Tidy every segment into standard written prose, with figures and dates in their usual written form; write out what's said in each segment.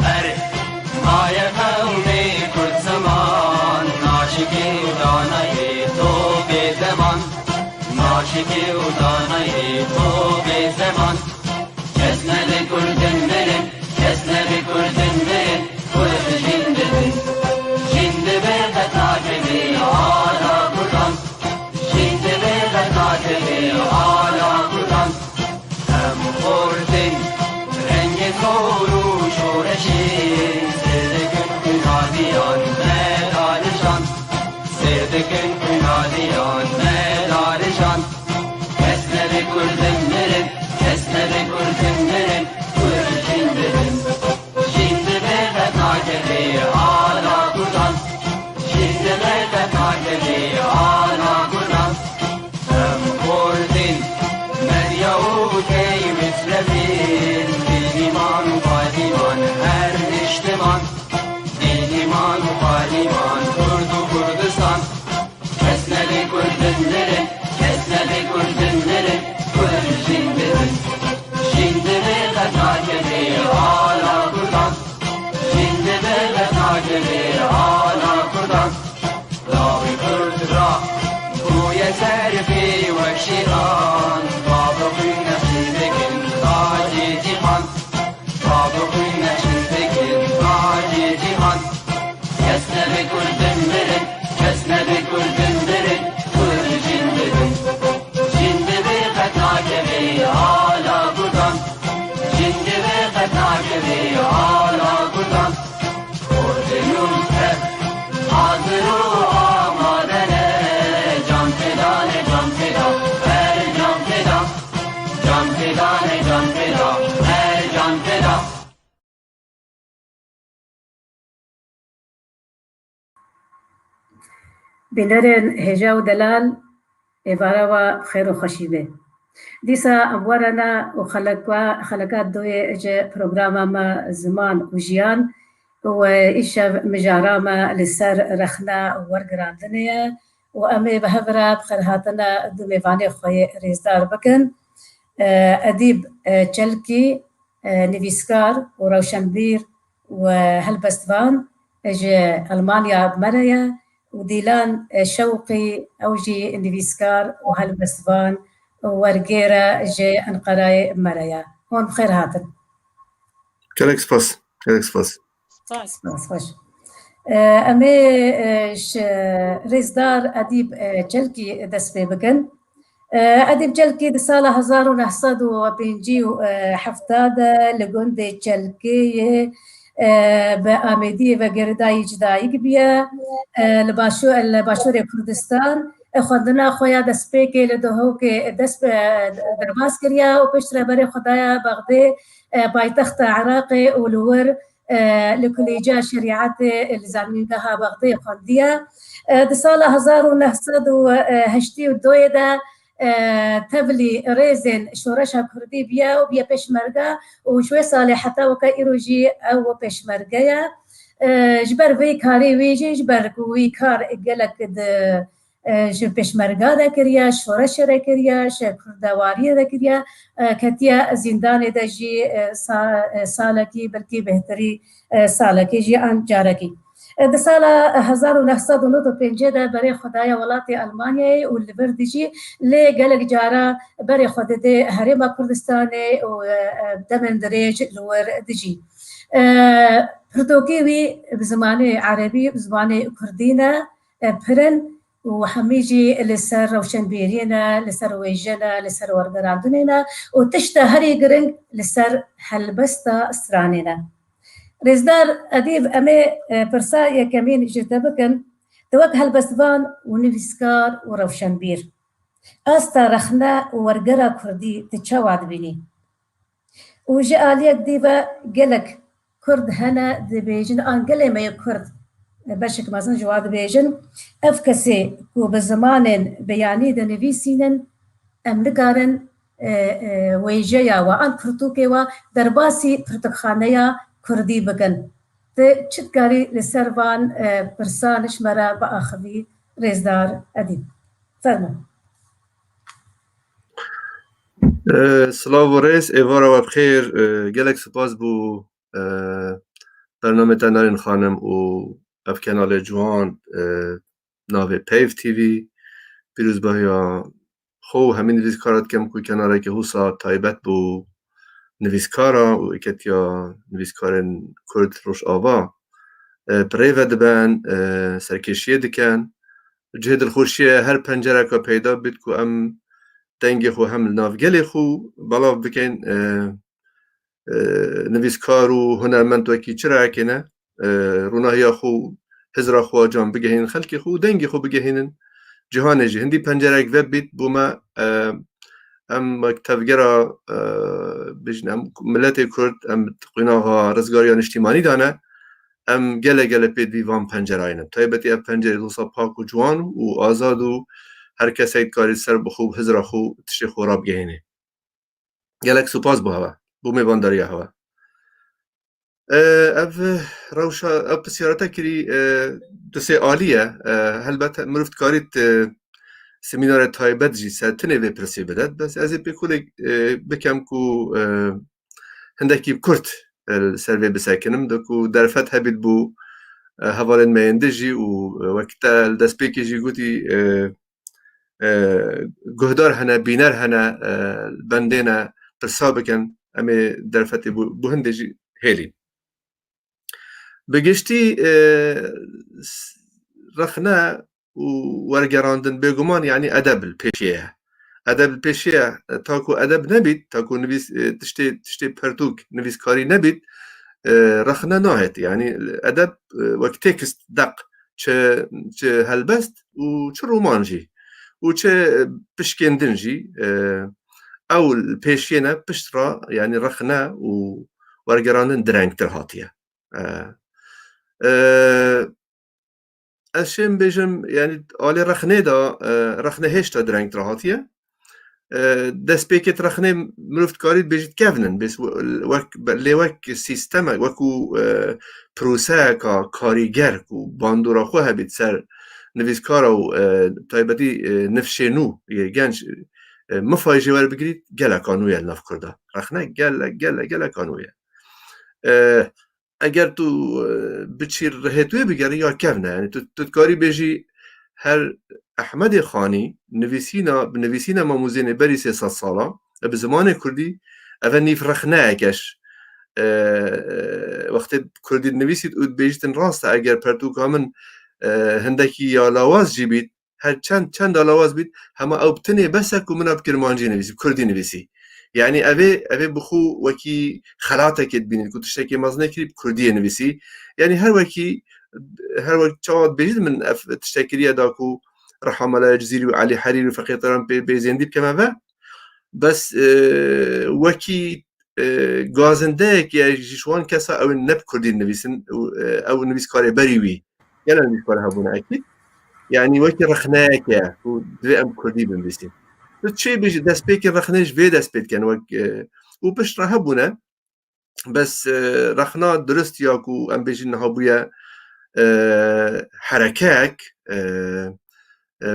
بر مای قوم کرد زمان ناشکی و دانه تو به زمان ناشکی و دانه تو به زمان کسنه کردن برن کسنه کردن برن کرد جنده برن جنده برد ناجبی آلا کردن جنده برد ناجبی آلا کردن هم خوردن رنگ کورو شورشی سردکن کنادیان مدارشان سردکن کنادیان مدارشان کسنه کردن برن کسنه کردن برن کرد جنده برن جنده برد ناجبی آلا کردن جنده برد ناجبی آلا کردن هم خوردن مریو کی مثل فیل دیلیمان و پالیمان هر اجتمان دیلیمان و پالیمان کرد و کردستان کسنه کردن برن کسنه کردن برن کرد جنده برن جنده برد ناجبی آلا کردن جنده برد ناجبی آلا کردن لاوی کرد را گوی سرفی و شیران بابا خوی نشید کن تاجی جیهان بابا خوی نشید کن تاجی جیهان کسنه کردن برن کسنه کردن برن کرد جنده برن جنده برد ناجبی آلا کردن جنده برد ناجبی آلا کردن کردنون کرد حاضر و آمادنه جان فدانه جان فدا هر جان فدا جان فدانه جان فدا هر جان فدا بنرن هجا و دلال عبارة و خير و خشيبه ديسا أمورنا وخلقات دوي إجا برنامج ما زمان وجيان وإيشا مجاراما لسر رخنا ورقران دنيا وأمي بهبرا بخرهاتنا دومي فاني خوي ريزدار بكن أديب تشلكي نيفيسكار وروشنبير وهلبستفان إجا ألمانيا بمريا وديلان شوقي أوجي نيفيسكار وهلبستفان ورقيرة جي أنقراي مريا هون بخير هاتن كالك سباس كالك سباس خوش أمي ريزدار أديب جلكي دس بكن أديب جلكي دي سالة 1950 لقندي جلكي بآمدي وقرداي جدايق بيا لباشور كردستان خواندنا خویا دست پیکی لدهو که دست درباس کریا و پشتر بری خدایا بغداد پایتخت عراق ولور لكليجا شريعات الزامنها بغداد خواندیا د سال 1982 تبلي ريزن شورشها كردي بيا وبيا بيشمرقة وشوي صالحة وكا إيروجي أو بيشمرقة جبر في كاري ويجي جبر كوي كار إقلك جو پشمرگا دا کریا شورش دا کریا شکردواری دا کریا کتیا زندان دا جی سالکی بلکی بهتری سالکی جی آن جارکی د سال 1995 دا برای خدای ولات المانیا و لبرد جی لی گلک جارا برای خود ده هرم کردستان و دمن دریج لور دجی پرتوکی وی بزمان عربی بزمان کردینا پرن وحميجي لسر روشنبيرينا لسر ويجنا لسر ورقراندونينا وتشتا هري قرنق لسر هلبستا سرانينا ريزدار أديب أمي برسايا كمين جتبكن توك هلبستفان ونفسكار وروشنبير أستا رخنا ورقرا كردي تتشاوعد بيني وجاء ليك ديبا قلك كرد هنا دبيجن آن قلي ما يكرد بشك مثلا جواد بيجن أفكسي كو بزمان بياني دا نفيسينن أمريكارن ويجيا وأن كرتوكي ودرباسي برتقخانيا كردي بكن تشتكاري لسربان برسانش مرا بأخذي ريزدار أديب فرمو سلاو و ريس ايفارا وبخير جالك سباس بو برنامه تنارین خانم و اف کانال جوان ناوی پیف تیوی پیروز بایا خو همین نویسکارات کم کوی کناره که حوصا تایبت بو نویسکارا و اکتیا نویسکارن کرد روش آوا پریوه دبن سرکشیه دکن جهد الخوشیه هر پنجره که پیدا بید که ام دنگی خو هم نافگلی خو بلاف بکن نویسکار و هنرمند وکی چرا کنه روناهی خو هزرا خو جان بگهین خلقی خو دنگی خو بگهینن جهان جی هندی پنجره وب بیت بوما ام تفگرا بجنم ملت کرد ام قناها رزگاریان اجتماعی دانه ام گله پید ویوان پنجره اینم تایبتی اب پنجره دوسا پاک و جوان و آزاد و هر کسی کاری سر بخوب هزرا خو تشی خوراب گهینه گلک سپاس بو بومی بانداری هوا اف روشا اف سیارتا کری دسه عالیه هلبت مرفت کاریت سمینار تایبت جی سرتنه و پرسی بدد بس از بکل بکم کو هندکی کرد سروی بسکنم دکو درفت هبید بو حوالن مینده جی و وقتا دست پیکی جی گوتی گهدار هنه بینر هنه بندینا پرسا بکن امی درفت بو هنده جی هیلی بگشتی رخنه و ورگراندن بگمان یعنی ادب الپیشیه ادب الپیشیه تاکو ادب نبید تاکو نویس تشتی پرتوک نویسکاری نبید رخنه ناهد یعنی ادب وقت تکست دق چه هلبست و چه رومان جی و چه پشکندن جی او الپیشیه نه پشت را یعنی رخنه و ورگراندن درنگتر هاتیه اشم بيجم يعني آلی رخنه دا رخنه هشتا درنگ تراهاتیه دست پیکت رخنه مروفت کارید بیجید کفنن بس لیوک سیستم وکو پروسه کا کاریگر کو باندورا خو هبید سر نویسکارا و تایبتی نفشنو یه گنج مفایجه ور بگیرید گله کانویه نف کرده رخنه گله کانویه اگر تو بچی رهتوی بگری یا کفنه یعنی تو کاری بیجی هر احمد خانی نویسینا ماموزین بری 300 ساله به زمان کردی اول نیف رخنه اکش وقتی کردی نویسید او بیجتن راسته اگر پرتو کامن هندکی یا لاواز جی بید هر چند لاواز بید همه او بتنه بسه که من اب کرمانجی نویسی کردی نویسی يعني أبي بخو وكي خلاطك تبين كنت تشتكي مزنة كريب كردية نفسي يعني هر وكي شاد بيجد من تشتكي داكو رحم الله الجزيري وعلي حريري وفقيه طيران بيزين ديب كما با بس وكي غازندك يا جيشوان كسا أو النب كردي نفسن أو نفس كاري بريوي يعني نفس كاري هبونا أكيد يعني وكي رخناك يا ودوي أم كردي بنفسي چه بیش دست پیک رخنهش وی دست پید کن و پشت راه بونه بس رخنا درست یا کو ام بیشین ها بویا حرکک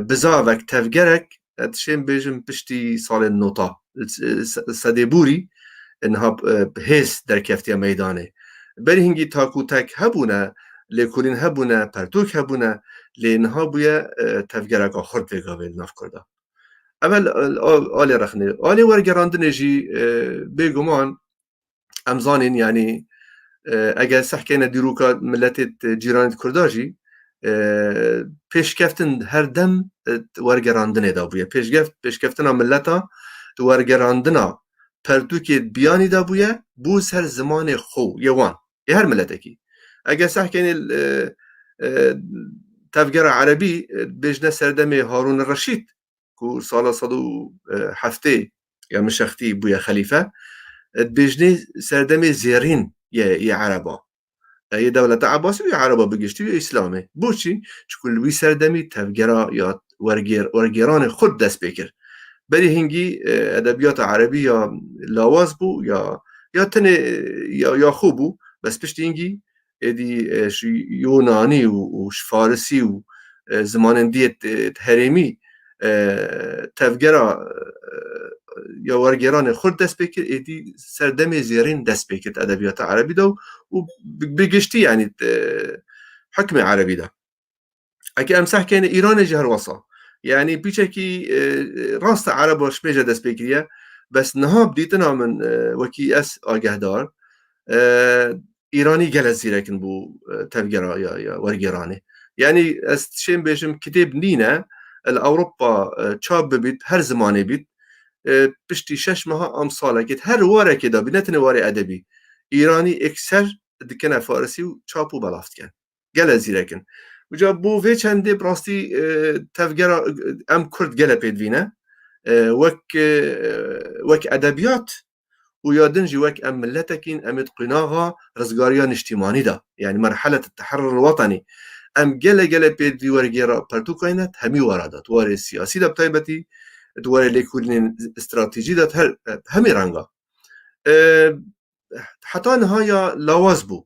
بزاوک تفگرک اتشیم بیشم پشتی سال نوتا سدیبوری انها هست در کفتی میدانه بری هنگی تاکو تک هبونه لیکولین هبونه پرتوک هبونه لینها بویا تفگرک آخر پیگاویل نف کرده اول آلی رخنه آلی ورگراندن جی بگمان امزانین یعنی اگر سحکین دیروکا ملت جیرانت کرداجی پیشکفتن هر دم ورگراندن دا بویا پیشکفتن ملتا ورگراندن پرتوکی بیانی دا بویا بوس هر زمان خو یوان یه هر ملتکی اگر سحکین تفجر عربی بجنه سردم هارون الرشید کو سال 107 یا مشختی بویا خلیفه بجنه سردم زیرین یا عربا یه دولت عباسی یا عربا بگشتی یا اسلامه بوچی چکل وی سردمی تفگرا یا ورگران خود دست بکر بری هنگی ادبیات عربی یا لاواز بو یا تنه یا خوب بو بس پشتی هنگی ادی یونانی و فارسی و زمان دیت هرمی تفگرا یا ورگران خورد دست بکر ایدی سردم زیرین دست بکرد ادبیات عربی دا و بگشتی یعنی حکم عربی دا اگه امسح کنه ایران جهر وصا يعني بيشكي راست عرب واش بيجا دس بكريا بس نهاب ديتنا من وكي اس آگهدار إيراني جل زيركن بو تفجرا يا ورجراني يعني استشين بيجم كتاب نينا الأوروبا تشاب بيت هر زماني بيت بشتي شش مها أمثال كده هر وارا كده بنتنا وارا أدبي إيراني أكثر دكنا فارسي وتشابو بلافت كان جل زيركن وجا بو في چنده براستی تفجر ام کرد گله پیدوینه وک ادبیات و یادنجی وک ام ملتکین امید قناغا رزگاریان اجتماعی دا يعني مرحلة التحرر الوطني ام گله پیدوی ورگیرا پرتو کاینت همی وارادات وار سیاسی دا بتایبتی دوار لیکولین استراتیجی دا همی رنگا حتی نهایا لاواز بو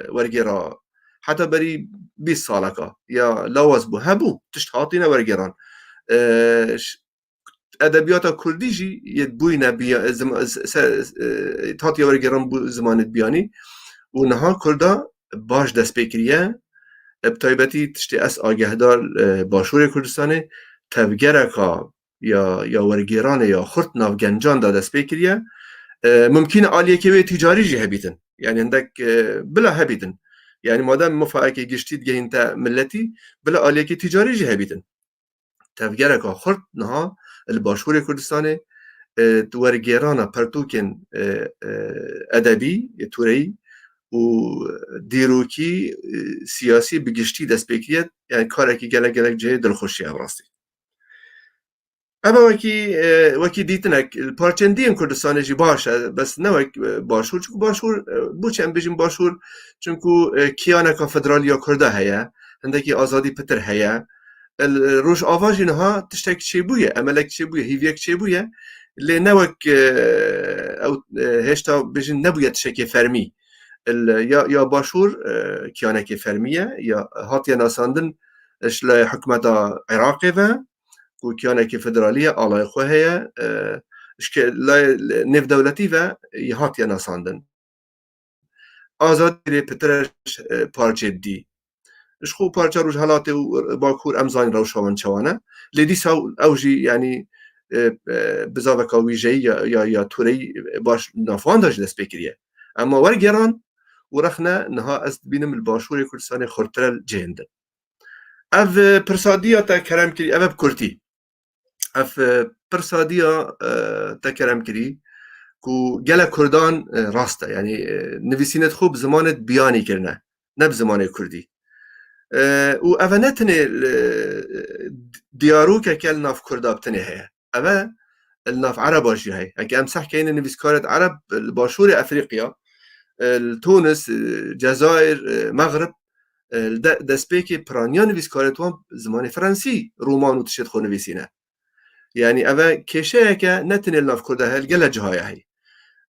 ورگیرا حتى بري 20 سالكا يا لواز بو هبو تشتهاتينا ورگران ادبيات كرديجي يدبوينا بيا تاتي ورگران بو زمانت بياني ونها كردا باش دست بكريه بتايبتي تشتي اس آگهدار باشور كردستاني تفگركا يا ورگران يا خرط ناف گنجان دا دست بكريه ممكن آليه كوي تجاري جي هبيتن يعني عندك بلا هبيتن يعني مادام مفاعل گشتید گهین تا ملتی بلا آلیه تجاری جه بیتن تفجرك خرد نها الباشور كردستان ورگیرانا پرتوکن ادبی توری و دیروکی سیاسی بگشتی دست بکریت يعني کارکی گلک جه دلخوشی افراستی اما وکی دیتنک الپارچندین کردستان جی باشه بس نه باشور چون باشور بوچ ام بجیم باشور چونکو کیانکا فدرالیا کرده هیا هندکی آزادی پتر هیا روش آواجی نها تشتک چی بویه عملک چی بویه هیویک چی بویه لی نوک او هشتا بجین نبوید شکی فرمی یا باشور کیانک فرمیه یا هاتیا ناساندن اشلا حکمت عراقی و وكيانك فدرالية على خوهية نف دولتي و يهات يناساندن آزاد بترش پارچه دی اشخو پارچه روش حالات باكور امزان روشاوان چوانه لدي ساو اوجي يعني بزاوكا ويجي یا توري باش نافوان داش دست بكريه اما ورگران ورخنا نها است بينم الباشور كردستاني خورترل جهندن اف پرسادية تا كرم كري اف بكرتي اف پرسادية تا كرم كري كو گل كردان راسته يعني نویسینت خوب زمانت بیانی کرنه نه بزمان کردی و اوه نتنه دیارو که کل ناف کرده بتنه هیا اوه الناف عرباشی هی اگه امسح که این نویسکارت عرب باشور افریقیا تونس جزائر مغرب دست بی که پرانیان نویسکارت وان زمان فرانسی رومان و تشد خو نویسینه يعني اوه کشه که نتنه الناف کرده هل گل جهای هی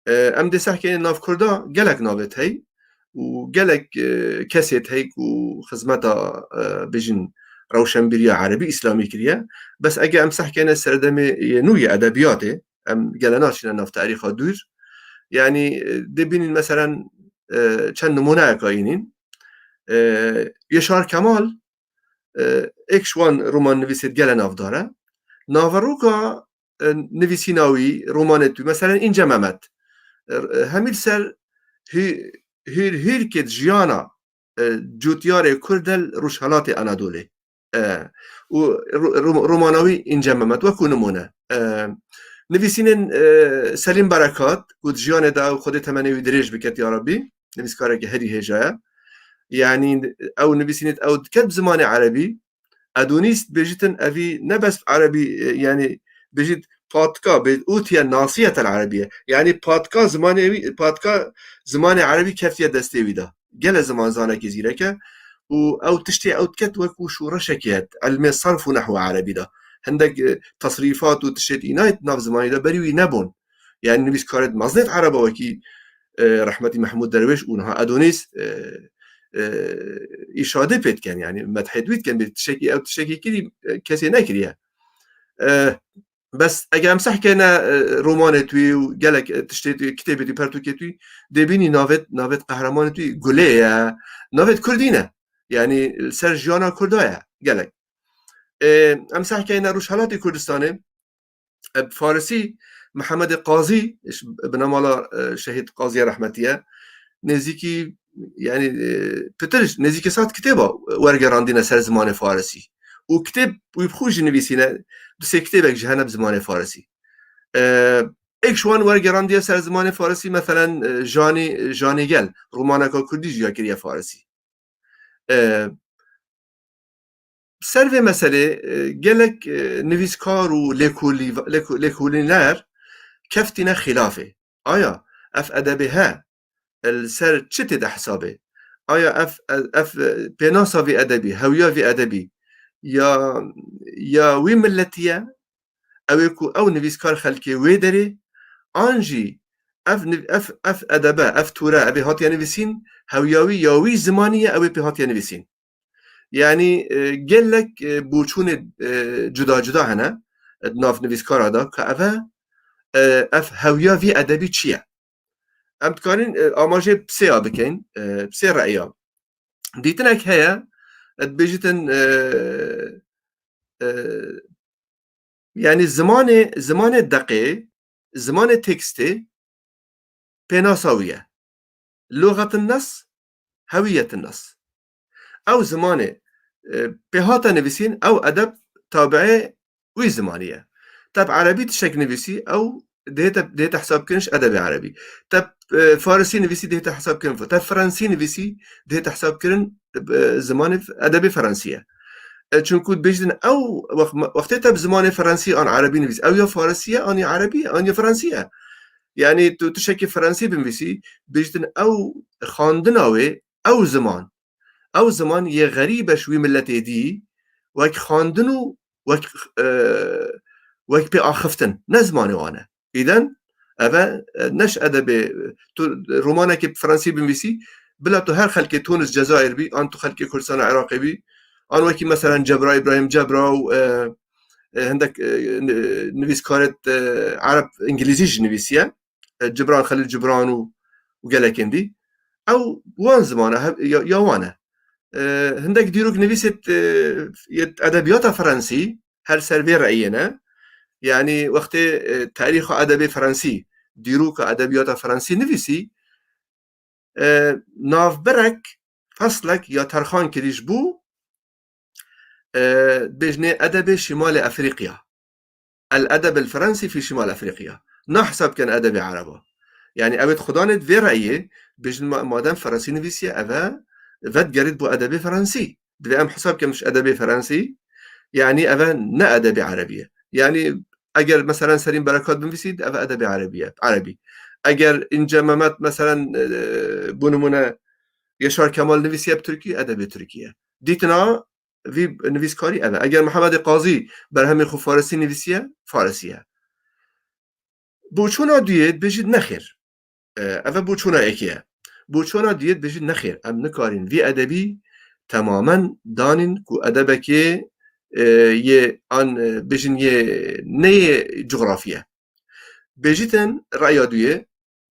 ام دسح که این ناف کرده گلک ناوت هی و گلک کسیت هی و خدمتا بجن روشنبیری عربی اسلامی کریه بس اگه امسح که این سردم نوی ادبیاته ام گلناشین ناف تاریخ دور يعني دبینین مثلا چند نمونه اکاینین یشار کمال اکشوان رومان نویسید گل ناف داره ناوروکا نویسیناوی رومانتوی مثلا اینجا ممت همیل سر هیر که جیانا جوتیار کردل روشهالات انادوله و روماناوی اینجا ممت و کنمونه نویسین سلیم برکات که جیان دا خود تمنوی دریج بکت یا ربی نویسکاره که هری هجایه يعني او نویسینت او کتب زمان عربی ادونيست بيجتن افي نبس عربي يعني بيجت بودكا باوتيا الناصيه العربيه يعني بودكا زمان عربي كيف دستي ده قال زمان زانك زيرك او تشتي او تكت وكو شورشكيات علم صرف ونحو عربي ده عندك تصريفات وتشتي اينايت ناف زمان ده بريوي نبون يعني نبيس كارد مزنت عربه وكي رحمتي محمود درويش اونها ادونيس إشادة بيت كان يعني مدحت ويت كان بتشكي أو تشكي كذي كسي نكريه بس اگه امسح کنه رمان توی و گلک تشتی توی کتابی توی پرتوکی توی دبینی ناوت قهرمان توی گله ناوت کردینه یعنی سر جیانا کردایه گلک امسح کنه روش حالات کردستانه فارسی محمد قاضی بنامالا شهید قاضی رحمتیه نزیکی yani Peter nezîkî sat kitêba wergerandîne ser zimanê Farsî û kitêb wî xwe jî nivîsîne du sê kitêbek ji hene bi zimanê Farsî. Ek şu an wergerandiye ser zimanê Farsî meselen Janî Gel romaneka Kurdî jî ya kiriye Farsî. Ser vê meselê gelek nivîskar û lêkolîner keftîne xilafê. Aya ev edebê he السر چه ده حسابه آیا اف پناسا وی ادبی هویا وی ادبی یا وی ملتیه او نویسکار خلکی وی داره آنجی اف ادبه اف توره ابی هاتیه نویسین هویاوی یا وی زمانیه اوی پی هاتیه نویسین یعنی گلک بوچون جدا جدا هنه ناف نویسکار دا که اف هویا وی ادبی چیه ام تكارين اماجي بسيا بكين بسي رأيا ديتنك هيا بيجتن يعني زمان دقيق زمان تكستي بناساوية لغة النص هوية النص او زمان بهاتا نفسين او ادب تابعي وي زمانية طب عربي تشك نفسي او ديتا حساب كنش ادبي عربي طب فارسی نویسی دهتا حساب کردن تا فرانسی نویسی دهتا حساب کردن زمان ادبی فرانسیه چون کود بجدن او وقتی تا زمان فرانسی آن عربی نویسی او یا فارسیه آن یا عربی آن یا فرانسیه یعنی تو تشکی فرانسی بنویسی بجدن او خواندن او زمان یه غریبه شوی ملت دی وک خواندنو وک به آخفتن نه زمان وانه ایدن اما نش ادب تو رومانك فرنسي بنويسي بلا تو هر خلق تونس جزائر بي ان تو خلق كردستان عراقي بي ان وكي مثلا جبرا ابراهيم جبرا و عندك نويسكارت عرب انجليزي نويسيه جبران خليل جبران وقالكندي او وان زمانه يا وانا عندك ديروك نويست ادبيات فرنسي هر سربي رأينا يعني وقت تاريخ ادبي فرنسي ديروك ادبيات فرنسي نویسی ناف برك فصلك يا ترخان كريش بو بجنة ادب شمال افريقيا الادب الفرنسي في شمال افريقيا نحسب كان ادب عربه يعني اوت خدانت في رأيه بجن مادام فرنسي نویسی اوه ود جريد بو ادب فرنسي بلي ام حساب كان مش ادب فرنسي يعني اوه نا ادب عربيه يعني اگر مثلا سلیم برکات بنویسید او ادب عربی اگر اینجا محمد مثلا بونمونه یشار کمال نویسیه ترکی ادب ترکیه دیتنا وی نویسکاری او اگر محمد قاضی بر همین خو فارسی نویسیه فارسیه بوچونا دیت بجید نخیر او بوچونا اکیه بوچونا دیت بجید نخیر ام نکارین وی ادبی تماما دانین کو ادبکی یه آن بجن یه نه جغرافیه بجیتن رأیادویه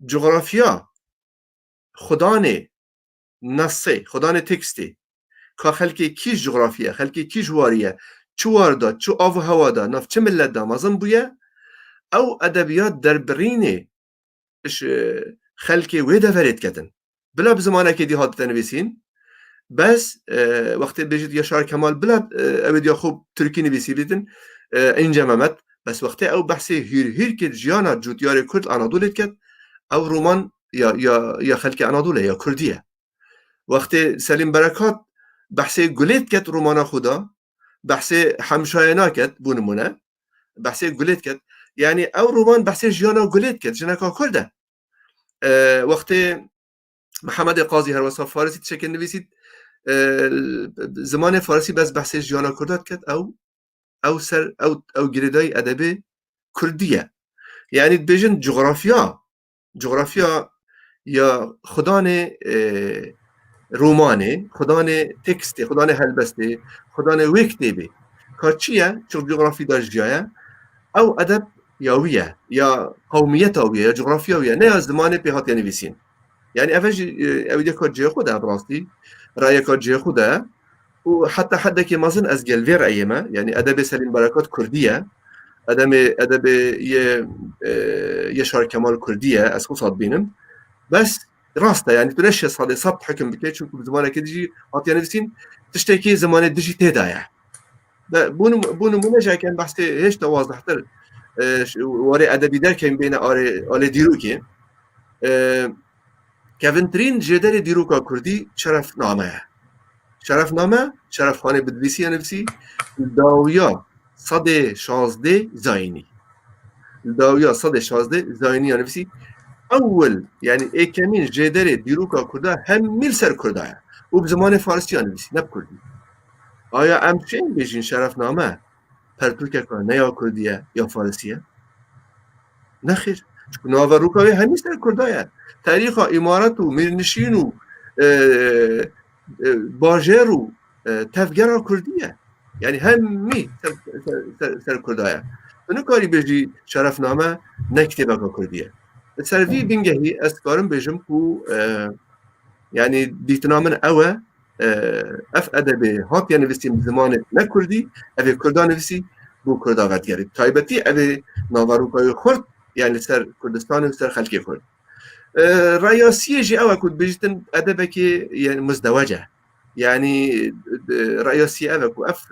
جغرافیا خدانه نصه خدانه تکسته که خلکی کیش جغرافیه خلکی کیش واریه چو واردا چو آو هوا دا نف چه ملت دا مازن بویه او ادبیات در برینه خلکی ویده فرید کتن بلا بزمانه که دی حادثه نویسین بس وقتی بجید یشار کمال بلاد اوید خوب ترکی نویسی بیدن اینجا محمد بس وقتی او بحثی هیر که جیانا جوتیار کرد آنادولت کد او رومان یا خلق آنادوله یا کردیه وقتی سلیم برکات بحثی گلیت کد رومانا خدا بحثی همشاینا کد بونمونه بحثی گلیت کد یعنی او رومان بحثی جیانا گلیت کد جنکا کرده وقتی محمد قاضی هر وصف فارسی تشکل نویسید زمان فارسی بس بحث جیانا کردات کرد او سر او گریدای ادب کردیه یعنی بجن جغرافیا یا خدان رومانه خدان تکسته خدان هلبسته خدان ویکتیبه که چیه چون جغرافی داشت جایه او ادب ياويه يا قوميتاويه يا جغرافياويه نه زمان بهات نویسین يعني افج اودي كود جي خدها براستي رايه كود جي خدها وحتى حدا كي مازن از جلفير ايما يعني ادب سليم بركات كرديه ادب يشار كمال كرديه از خصات بينم بس راسته يعني تنشي صادي صبت حكم بكي شوف بزمانه كي تجي هات نویسین تشتكي زمان دجي تدايا بونو منجا كان بحثي هيش توازح تر واري ادبي در كان بين اري ديروكي كافنترين جدار ديروكا كردي شرف نامه شرف خانه بدویسی نفسی داویا صد 16 زاینی داویا صد 16 زاینی نفسی اول يعني اي كمين جدار ديروكا كردا هم ميل سر كردا وبزمان فارسي نفسی نب كردي آیا امچین بیشین شرف نامه پرتوکه که نه یا کردیه یا فارسیه؟ نخیر چون ناوروکاوی همی سر کردایه تاریخ امارت و میرنشین و باجر و تفگر کردیه یعنی همی سر کردایه اونو کاری بیشی شرف نامه نکتبه که کردیه سروی بینگهی از کارم بیشم که يعني دیتنامن اوه اف ادبي هات يعني نفسي زمان نكردي ابي كردان نفسي بو كردا غتياري تايبتي ابي ناواروكاي خرد يعني سر كردستان وسر خلقي خرد رئيسية جي اوه كنت بيجتن ادبك يعني مزدوجة يعني رئيسية اوه كو اف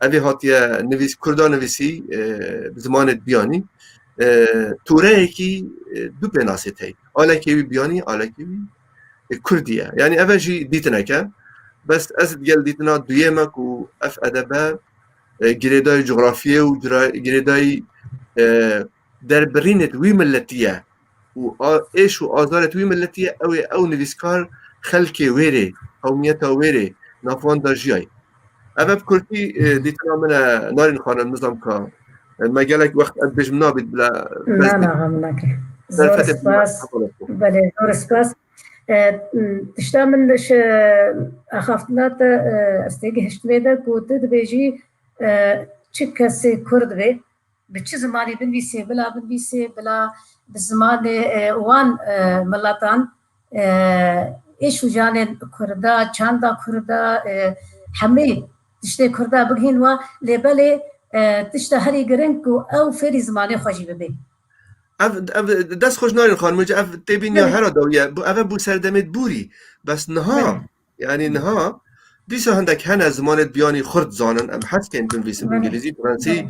ابي هات يا نفسي كردان نفسي بزمان بياني توريكي دو بناسيتي آلكي بياني آلكي كردية يعني أفجي ديتناك بس أزد جل ديتنا دويمك وأف أدبا جريداي جغرافية وجريداي دربرينة وي ملتية وإيش وآزارة وي ملتية أو نفسكار خلقي ويري قوميتا ويري نافوان داجياي أفا بكرتي ديتنا من نارين خانة النظام كا ما جالك وقت أدبج منابد بلا لا غمناك زور سباس بله زور سباس تشتا منش أخافتنات استيجي هشتويدا كوتد بيجي تشكسي كرد بي بتش زماني بنبيسي بلا بزمان وان ملاتان إيشو جانن كردا چاندا كردا حمي تشتي كردا بغين و لبالي تشتا هري گرنكو أو فيري زماني خوشي ببي دست خوش نارین خانم مجا اف تبین یا هر داویه اف بو سردمت بوری بس نها یعنی نها دیسا هندک هن از زمان بیانی خرد زانن ام حد کن بنویسن بانگلیزی فرانسی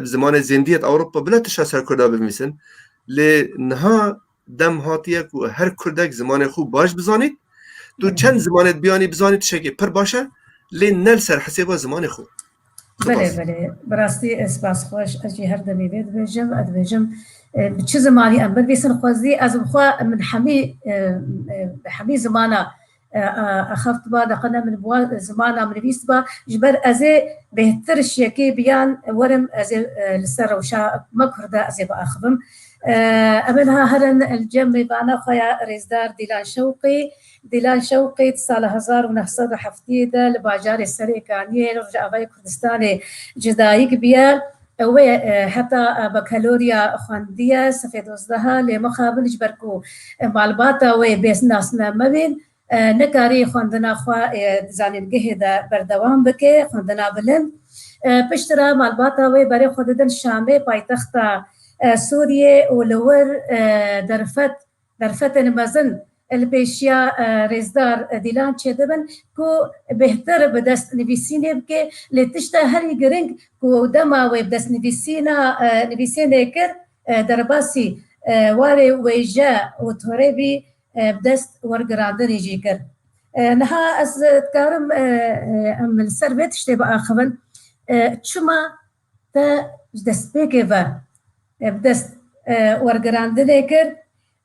زمان زندیت اوروپا بلا تشا سر کرده بنویسن لی نها دم هاتیه که هر کردک زمان خوب باش بزانید تو چند زمانت بیانی بزانید شکل پر باشه لی نل سر حسابه زمان خوب بله براستی اسپاس خوش اجی هر دمی بید بجم بچه زمانی ام بنویسن خوازی از بخوا من حمی زمانا اخفت با دقنا من بوا زمانا من نویست با جبر ازي بهتر شيكي بيان ورم ازي لسر وشا مكرده ازي باخبم أمنها هرن الجمع بانا خويا ريزدار ديلان شوقي سال 1970 لباجار السري كانيه رجع باي كردستاني جدايق بيا و حتى بكالوريا خواندية سفيد وزدها لمخابل جبركو معلوماتا و بيس ناسنا مبين نكاري خواندنا خوا زانين جهدا بردوام بكي خواندنا بلند بشترا معلوماتا و بري خوددن شامي بايتختا سوريا ولور درفت نمازن البيشيا ريزدار ديلان تشدبن كو بهتر بدست نفسينه بكي لتشتا هري جرينج كو دما وبدست نفسينه كر درباسي واري ويجا وتوريبي بدست ورقرادن يجيكر نها از تكارم ام السربت اشتبا اخبن چما تا دست بكيفا بدست ورقراندنه كر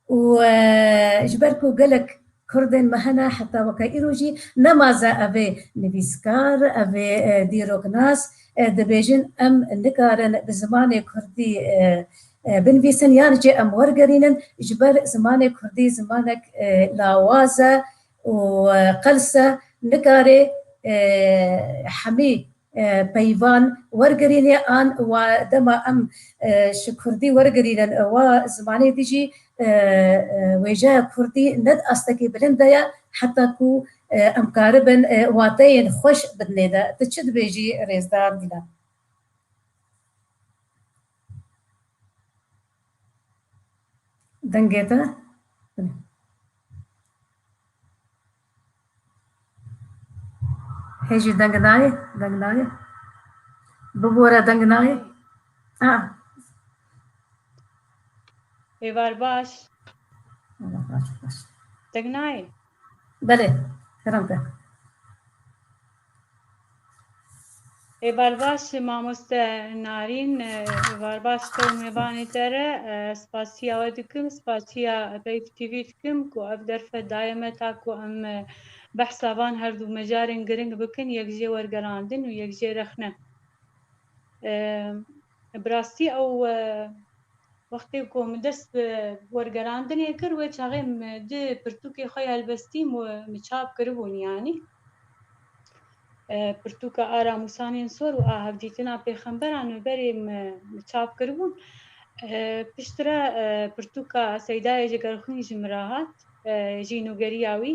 وجبركو قالك كردن مهنا حتى وكايروجي نمازا أبي نبيسكار أبي ديروك ناس دبيجن أم نكارن بزمان كردي بنفيسن يارجي أم ورقرينن جبر زمان كردي زمانك لاوازا وقلسة نكاري حمي بيفان ورقرين آن ودما أم شكردي ورقرين وزماني تيجي وجاه كردي ند أستكي بلندايا حتى كو أم كاربن واتين خوش بدنيدا تشد بيجي ريزدار دينا دنگيتا هيجي دنگناي ببورا دنگناي ايوار باش باش دنگناي بله فرمته ايوار باش ماموستا نارين ايوار باش تو ميباني ترى سباسيا ودكم سباسيا بيت تي تكم كو افدر فدايمه تاكو ام بحسابان هردو مجارين قرنگ بكن يكجي ورقراندن ويكجي رخنه براستي او وقتی کو مدست ورگراندن یکر و چاقیم ده پرتوکی خوی هلبستی مچاب کربون یعنی پرتوکا آرا موسانین سور و آهف دیتنا پیخنبران و بریم مچاب کربون پشترا پرتوکا سیدای جگرخونی جمراهات جی نوگریاوی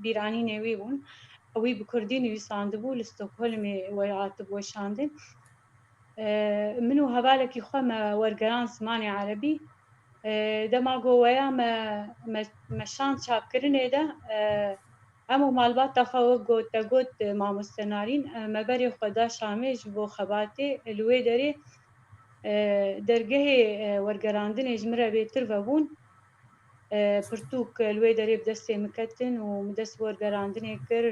بیرانی نوی بون اوی بکردی نویسانده بو لستوکهولمی ویعاتب وشاندن منو هبالك يخوما ورقران زماني عربي دما قويا مشان شاب كرني ده امو مالبات تخوق قوت مع مستنارين مبري خدا شامج بو خباتي الوي دري درجه ورقراندن جمرة بيتر فبون پرتوک الوی دری بدسته مکتن و مدست ورگراندن کر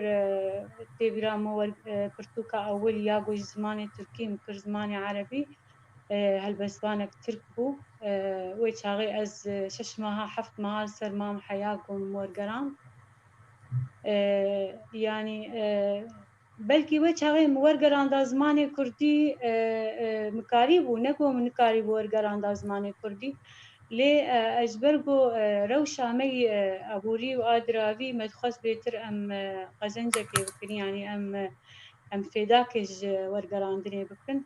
تبرا مو پرتوک اول یا گوش زمان ترکی مکر زمان عربی هالبسوانك ترك بو ويتشاغي از 6 ماها 7 ماها سر مام حياكم ورقران يعني بلكي ويتشاغي ورقران دا زماني كردي مكاريب ونكو من كاريب ورقران دا زماني كردي لي أجبرقو روشا مي أبوري وآدراوي مدخص بيتر أم قزنجك بكن يعني أم فيداكج ورقراندني بكن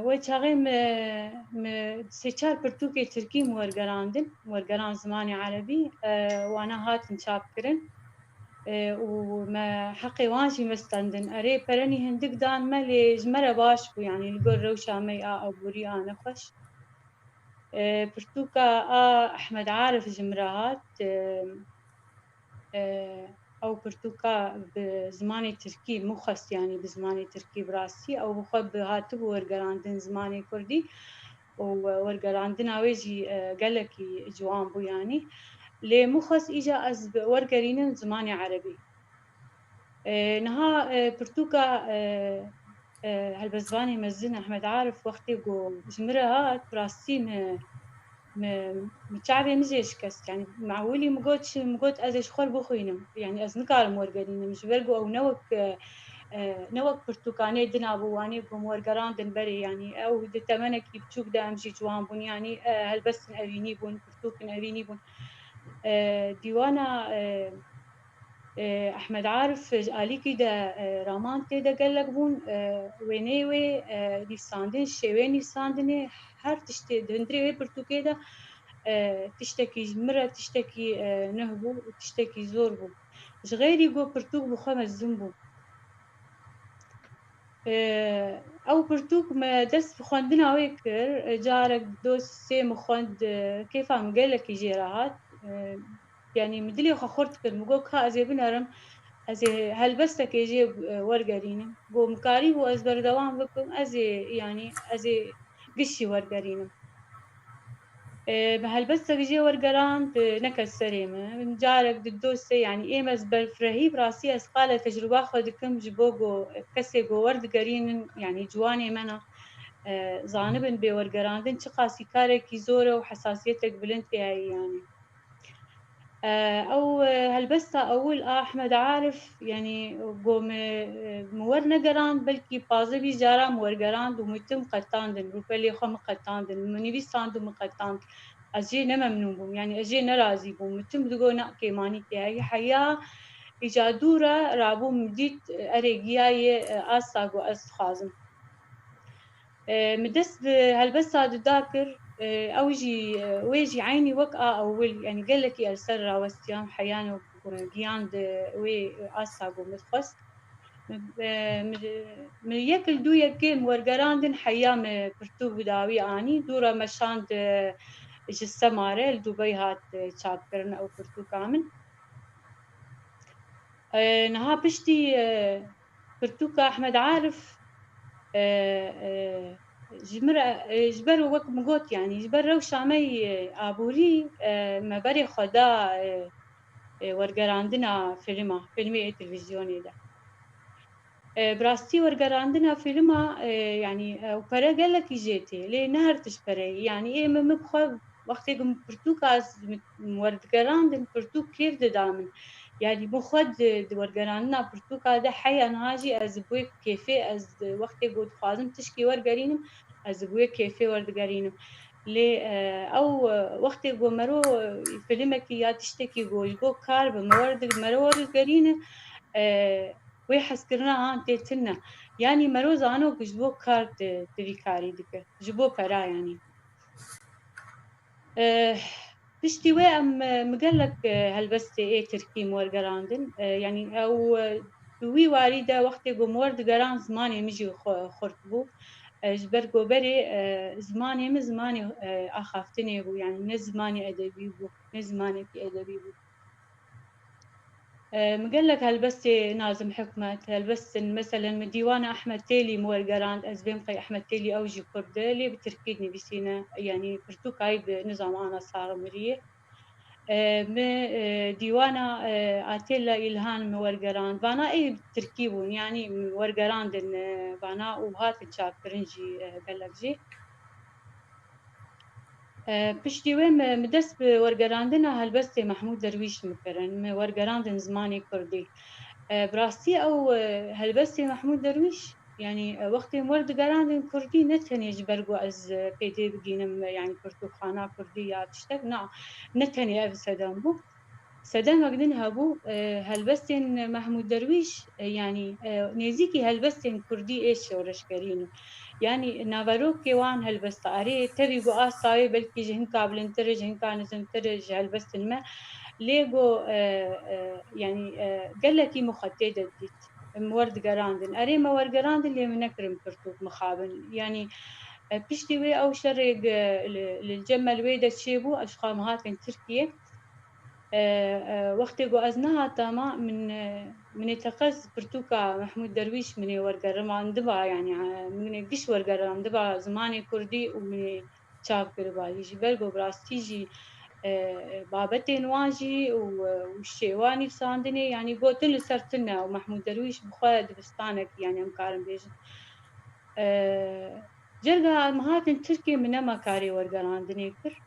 ويتشاغيم سيشار برتوكي تركي ورقراندن ورقران زماني عربي وانا هات نشاب كرن وما حقي وانشي مستندن أري براني هندك دان مالي جمرة باش بو يعني نقول روشا مي أو بوري أنا خوش برتوكا أحمد عارف جمرات أو برتوكا بزماني تركي مخص يعني بزماني تركي براسي أو بخب هاتب ورقراندن زماني كردي وورقراندن أويجي قالكي جوان بو يعني لي مخص إجا أز ورقرين زماني عربي نها برتوكا هالبزباني مزن أحمد عارف وقتي قو جمرات براسي متشعبي مزيش كست يعني معولي مقوت أزيش خور بخوينم يعني أز نكار مورقرين مش برقو أو نوك برتوكاني دنا بواني بمورقران دنبري يعني أو دتمنك يبتوك دا أمشي جوان بون يعني هالبس أبيني بون برتوك أبيني بون ديوانا أحمد عارف آلي كده رامان تيدا قالك بون وينيوي نيساندن شوي نيساندني هر تشتي دندري وي برتوكي ده تشتكي مرة تشتكي نهبو وتشتكي زوربو مش غير يقو برتوك بخمس زنبو أو برتوك ما دس بخوندنا ويكر جارك دوس سي مخوند كيف عم قالك يجي راحت يعني مدلي خورت كلمة ها أزي بنرم أزي هلبستك يجي ورقرينم قو مكاري هو أزبر دوام بكم أزي يعني أزي قشي ورقرينم بهلبستك يجي ورقران نكسريمه من جارك ددوس يعني إيه مزبل فرهي براسي أسقالة تجربة خدكم جبوجو كسي جو ورد قرين يعني جواني منا زانبن بورقراندن تقاسي كارك زورة وحساسيتك بلنت هاي يعني أو هلبستا أول أحمد عارف يعني قوم مورنا قران بلكي بازبي جارا مورقران ومتم قطاندن روبلي خم قطاندن منيبي ساندو مقطاند أجي نممنون بوم يعني أجي نرازي بوم متم دقو نأكي ماني تيهي حيا إيجادورة رابو مديت أريجياي أصاقو أستخازم مدس هالبس هاد ذاكر أوجي ويجي عيني وقع أول يعني قال لك يا السرة واستيام حيانو جياند وي أصاقو متخص من يكل دو يكل ورقراندن حيام برتو بداوي آني دورة مشاند جسمارة لدبي هات شاب كرن أو برتو كامل نها بشتي برتوكا أحمد عارف جبر وك مقوت يعني جبر رو شامي آبوري ما بري خدا ورقراندنا فيلمي تلفزيوني ده براستي ورقراندنا فيلما يعني وبرا قال لك جيتي ليه نهر تشبري يعني إيه مبخو وقت يقوم برتوكا ورقراندن برتوك كيف دامن يعني مخد ورقراندنا برتوكا ده حي أنا هاجي أزبوي كيفي أز وقت يقول خازم تشكي ورقرينم أزبوي كيفي ورقرينم ليه أو وقت يقول مرو فيلمك يا تشتكي جو كار بمورد مرو ورقرينه وی حسکرنا آن تیتنا یعنی مروز آنو کجبو کار تری کاری دکه جبو پرا یعنی بشتي وي أم مقلك هالبس إيه تركي مور قراندن يعني أو وي واردة وقت مورد قران زماني مجي خرطبو جبرقو بري زماني مزماني أخافتني بو يعني نزماني أدبي بو نزماني في أدبي بو مقلك هالبس نازم حكمت هالبس مثلا من ديوان أحمد تيلي مور قراند أزبين قي أحمد تيلي أوجي كردة لي بتركيدني بسينا يعني برتوك هاي بنظام أنا صار مريه ديوانا آتيلا إلهان مورقراند بانا إيه تركيبون يعني مورقراند بانا وهات الشاب برنجي قالك جي بشتي وين مدس بورقراندنا هالبس محمود درويش مكرن ورقراندن زماني كردي براستي أو هالبس محمود درويش يعني وقت مورد قراندن كردي نتهن يجبرقو از بيدي بقينم يعني كردو خانا كردي يا تشتك نا نتهن يا سدان بو سدان وقدن هابو هالبسين محمود درويش يعني نيزيكي هالبسين كردي ايش شورش كرينو يعني نافروك كيوان هالبس اري تبي جو اساي بلكي جهن قابل ترج هن كان نزم ترج هالبسين ما ليجو يعني قال لك مخدده ديت مورد قراندن اري ما ورد قراندن اللي منكرم كرتوك مخابن يعني بشتي وي او شرق للجمل ويدا تشيبو اشقام هاتن تركيا وقت جو أزنها تاما من تقص برتوكا محمود درويش من ورقة عندبا يعني من قش ورقة عندبا زماني كردي ومن شاب كربالي جبل جو براستيجي بابتين واجي والشيواني ساندني يعني قوتن لسرتنا ومحمود درويش بخوا دبستانك يعني أمكارم بيجن جرقا مهاتن تركي من ما كاري ورقة عندني كر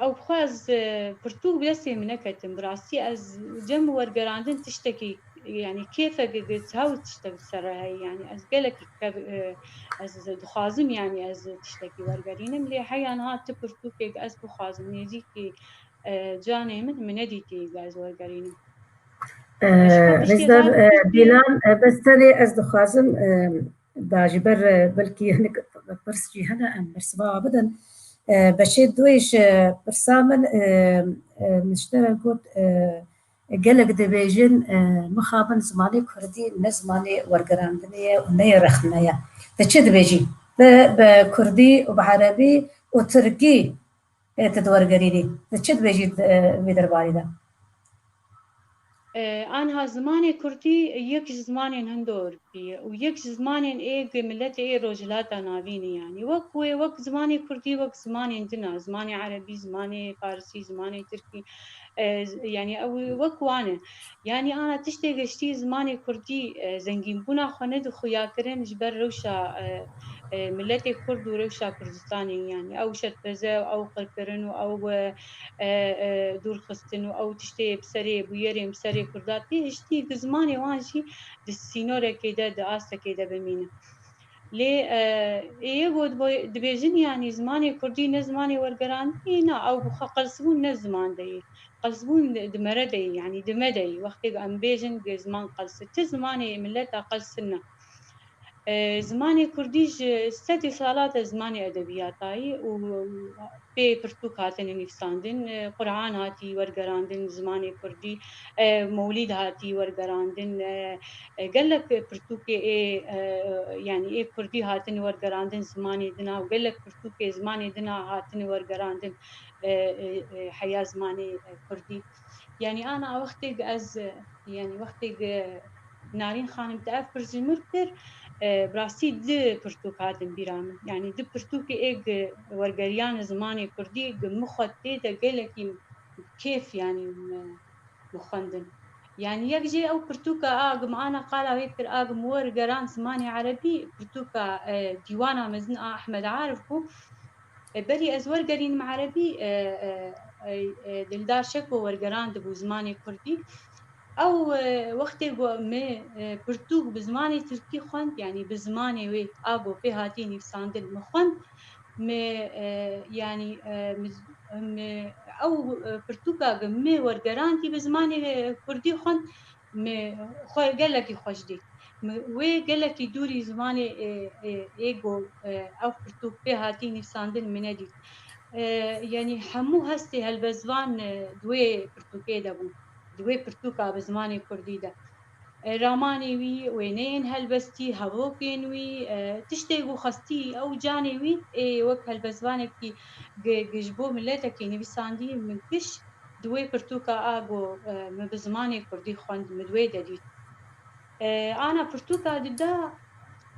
أو بخواز برتوك بيسي منكتم براسي از جم ورقراندن تشتكي يعني كيفك قلت هاو تشتكي سرها يعني از قالك از دخازم يعني از تشتكي ورقرينم لي حي أنا هات برتوك از بخازم نيزيكي جاني من نديتي از ورقرينم رزدار بيلان بس تاني از دخازم داجبر بلكي يعني برسجي هنا أم برسبا أبدا بشيد دويش برسامن نشترى قد قلق دبيجن مخابن زماني كردي نزماني ورقراندنية ونية رخنية تشد بيجي بكردي وبعربي وتركي تدورقريني تشد بيجي بدرباري ده أنا زماني كردي يك زمانين هندور بي ويك زمانين إيه ملتي إيه رجلات نابيني يعني وك زماني كردي وك زماني عندنا زماني عربي زماني فارسي زماني تركي يعني أو وك وانا يعني أنا تشتغل شتي زماني كردي زنجين بنا خند خويا كرن جبر روشا ملتي كرد وروشا كردستاني يعني أو شتبزة أو قركرن أو دور خستن أو تشتي بسري بويري بسري كرداتي هشتي زماني وانشي دسينورة كده دعاسة كده بمينه ليه يقعد دبيجن يعني زماني كردي نزماني ورقران إينا أو بخقلسون نزمان ده قلسبون دمردي يعني دمدي وقت ام بيجن زمان قلس زماني ملتا قلسنا زماني كرديج ستي صالات زماني ادبياتاي و بي برتوك هاتن نفساندن قرآن هاتي ورقراندن زماني كردي مولد هاتي ورقراندن قالك برتوك يعني كردي هاتن ورقراندن زماني دنا وقالك برتوك زماني دنا هاتن ورقراندن حياة زماني كردي يعني أنا وقتك يعني وقتك نارين خانم تعرف برزمرتر براسي د پرتوکاتن بیرامن يعني د پرتوك ايج ورقريان زماني كردي مخطي دا قالك كيف يعني مخندن يعني يجي او برتوكا اقم انا قال هيك اقم ورقران زماني عربي برتوكا ديوانا مزن احمد عارفكو بري ازور قرين عربي دلدار شكو ورقران دبو زماني كردي او وقت ما برتوك بزماني تركي خوند يعني بزماني وي اغو في هاتيني ساندل مخوند ما يعني او برتوكا مي ورقرانتي بزماني كردي خوند ما قال لك خوش دي وي قال لك دوري زماني ايغو او برتوك في هاتيني ساندل منادي يعني حمو هستي هالبزوان دوي برتوكي دبو دوي برتوكا بزماني كردي ده راماني وي وينين هلبستي هبوكين وي تشتيغو خستي او جاني وي اي وك هالبزوانك كي ججبو ملتك يعني بساندي من كش دوي برتوكا اغو بزماني كردي خوند مدوي دديت انا برتوكا ددا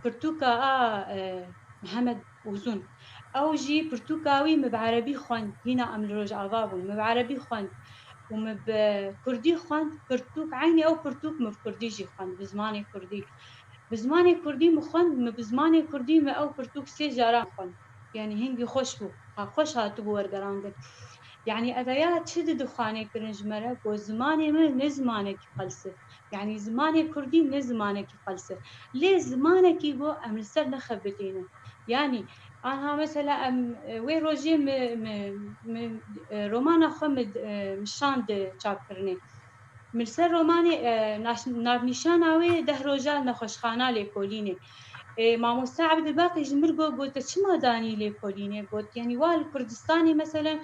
برتوكا محمد وزون او جي برتوكاوي مبعربي خوند هنا ام الروج عبابو مبعربي خوند ومبكردي خوند برتوك عيني او برتوك مبكردي جي خوند بزماني كردي بزماني كردي مخوند مبزماني كردي ما او برتوك سي جارا خوند يعني هنجي خوش بو خوش هاتبو ورقراندك يعني أدايات شد دخاني كرنج مرة بو زماني من نزمانك قلسه يعني زماني كردي نزمانك قلسه ليه زمانك يبو أمرسل نخبتينه يعني أنا مثلا وي روجي رومانا خمد مشاند چاپ مرسل روماني نافنشانا وي ده روجال نخوشخانا لكولينه مامۆستا عەبدولباقی ژمرگۆ گوتە چما دانی لێکۆلینێ گوت يعني وال کوردستانی مثلا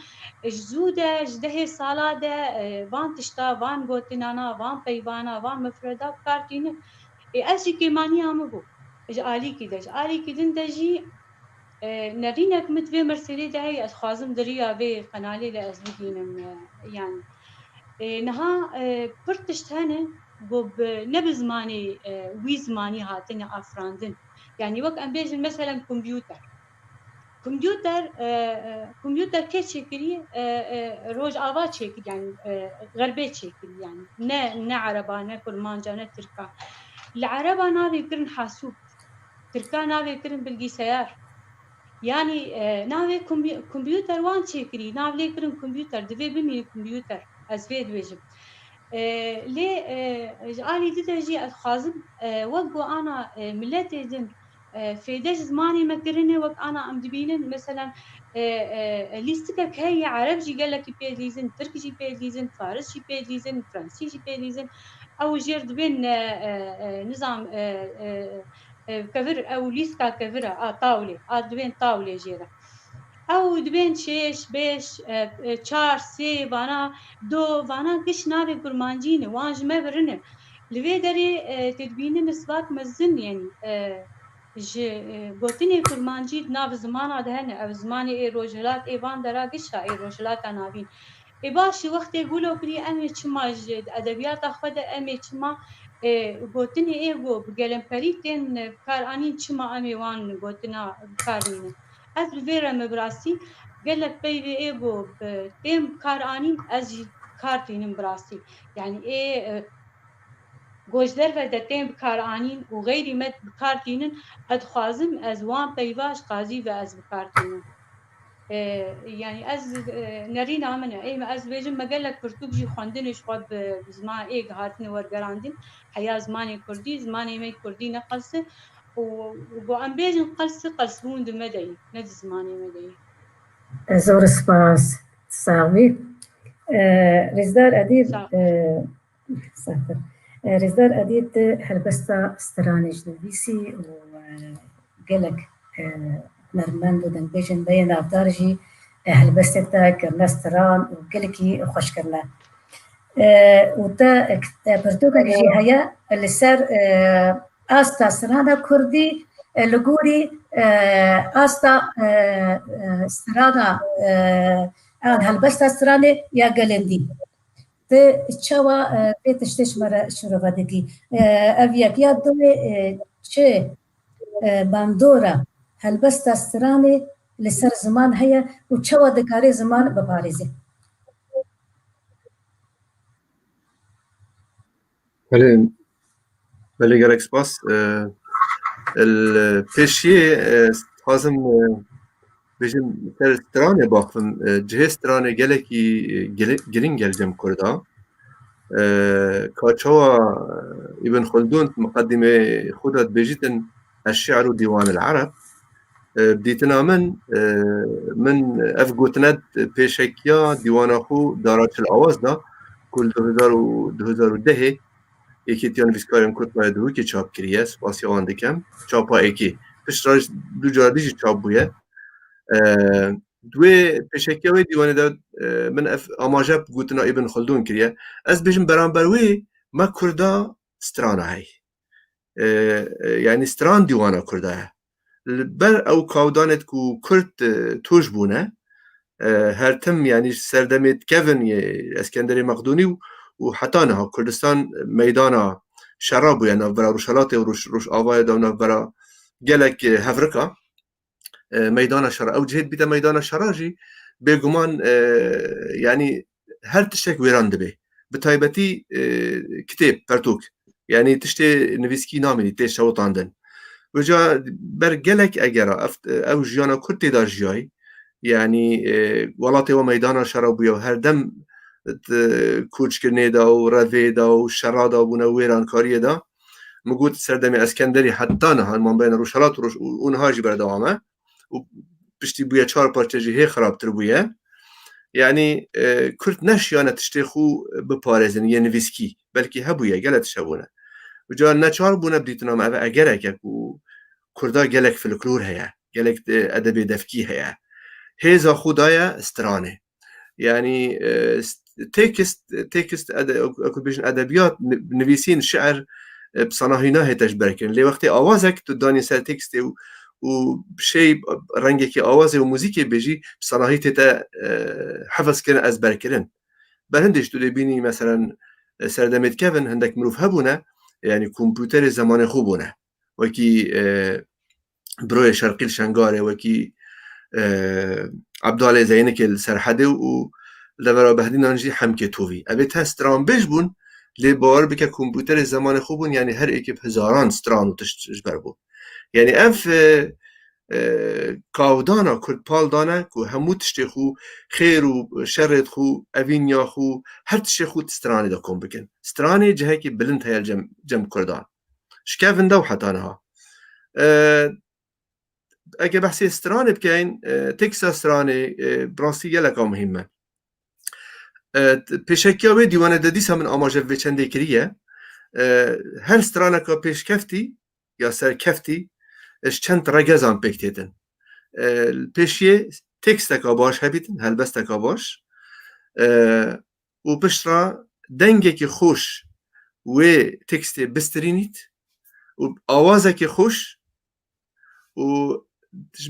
زوودە ji dehê sala de van tişta van gotinana van peyvana van mefreda kartîne ez jî kêmaniya min bû ji alîkî de ji alîkî din de jî nerînek min divê Merselê de heye ez xwazim diriya vê qenalê de ez bigînim yani niha pir tişt hene got ne bi zimanê wî zimanî hatine afirandin يعني وقت ام بيجن مثلا كمبيوتر كي شكلي روج آوا شكل يعني غربي شكل يعني نا عربا نا كرمانجا نا تركا العربا ناوي كرن حاسوب تركا ناوي كرن بالجسيار يعني ناوي كمبيوتر وان شكلي ناوي كرن كمبيوتر دبي بمي كمبيوتر ازفيد ويجب ليه جالي دتجي خازم وقو انا ملتي دن فيدش زماني مكرنه وقت انا ام دبينن مثلا ليستك هي عربجي قال لك بيدليزن تركي بيدليزن فارسي بيدليزن فرنسي بيدليزن او جرد بين نظام كفر او ليسكا كفر طاوله دبين طاوله جيره او دبين شش بيش چار سي وانا دو وانا كش ناوي كرمانجينه وانج ما برنه لوي دري تدبين نسبات مزن يعني گوتنی کرمانجی ناو زمانه دهنه او زمانی ای روجلات ایوان درا گشا ای روجلات ناوین ای باشی وقتی گولو کری امی چما ادبیات خود امی چما گوتنی ای گو بگلم پریتن کار آنین چما امی وان گوتنا کارینه از بویرم براسی گلک بیوی ای گو تیم کار آنین از کارتینم براسی يعني ای گوجدر و دتیم بکارانین و غیری مد بکارتینن اد خوازم از وان پیواش قاضی و از بکارتینن يعني از نرين عمنا اي ما از بيجم مقالك برتوك جي خوندنش خود بزمان اي هاتن ورقراندن حياة زماني كردي زماني مي كردي نقلسه و ام بيجم قلسون دمدي ند زماني مدي زور سپاس ساوی رزدار أديب صح. ساتر رزدار أديب هلبستا استرانج نویسی وقالك نرمند ودن بيجن بين أفدارجي هلبستا كرنا استران وقالكي خوش كرنا وتا برتوكا جي هيا اللي صار آستا استرانا كردي لقوري آستا استرانا آن هلبستا استراني يا قلندي تشوا بيتشتش مرة شروفادكي أبيك يا دوي چه باندورا هلبستا استراني لسر زمان هيا وتشوا دكاري زمان بباريزي بله گرک سپاس الپیشیه حازم بجم سر استرانه باقفم جه استرانه گلکی گرین گلجم کرده كاتشوا ابن خلدون مقدمة خدت بيجيتن الشعر وديوان العرب بديتنا من أفقوتند بيشكيا ديوان أخو دارات الأواز دا كل 2010 یکی تیان ویسکاریم کت باید رو که چاپ کریه سپاسی آن دکم چاپ ها ایکی پشتراش دو جاردیجی چاپ بویه دوی پشکیه وی دیوانه داد من آماجب گوتنا ابن خلدون کریه از بیشم برانبروی ما کرده سترانه هی یعنی ستران دیوانه کرده هی بر او کاودانت کو کرد توش بونه هر تم یعنی سردمت کفن اسکندری مقدونی و حتی نه کردستان میدان شراب یا نفبرا روشالات و روش آوای دو نفبرا گلک هفرکا میدان شراب او جهت بیده میدان شراجی بگمان یعنی هر تشتک ویران دبی به تایبتی کتاب پرتوک یعنی تشتی نویسکی نامینی تیش شوطاندن و جا بر گلک اگر او جیانا کرتی دار جیای یعنی ولاتی و میدان شراب و هر دم کوچ کرنه دا و روی دا و شرادا بونه و ویرانکاری دا مگود سردمی اسکندری حتی نه من بین روشالات و اونها جی بردوامه و پشتی بویه 4 پارچه جی هی خرابتر بویه یعنی کرد نشیانه تشتی خو بپارزن یه نویسکی بلکه هبویه گلت شبونه و جا نچار بونه بدیتنام اوه اگره که کردا گلک فلکلور هیا گلک ادبی دفکی هیا هیزا خودایا استرانه یعنی تكست اكو بيجن ادبيات نویسین شعر بصناهينا هتش بركن لي وقت اوازك تداني سر تكست و شيء رنگك اوازه و موزيك بيجي بصناهيت تا حفظ كن از بركن بهندش تو بيني مثلا سردمت كيفن هندك مروف هبونه يعني كمبيوتر زمان خوبونه وكي بروي شرقي الشنغاري وكي عبدالله زينك السرحده و لورا بهدین آنجی هم که توی اوه استران بجبون لی باور بکه کمپیوتر زمان خوبون یعنی هر اکیب هزاران ستران و تشتش بربون یعنی اف کاودانا کرد پال دانه که همو تشتی خو خیر و شرط خو اوینیا خو هر تشتی خو استرانی دا کن بکن استرانی جهه که بلند هیل جم کردان شکفن دو حتانه ها اگه بحثی استرانی بکن تکس استرانی براستی گلکا مهمه پیشکیا و دیوانه دادیس همون آماجه و چنده کریه هر سترانه که پیش کفتی یا سر کفتی اش چند رگزان پکتیدن پیشیه تکست که باش هبیتن هلبست که باش و پشترا دنگه که خوش و تکست بسترینید و آوازه که خوش و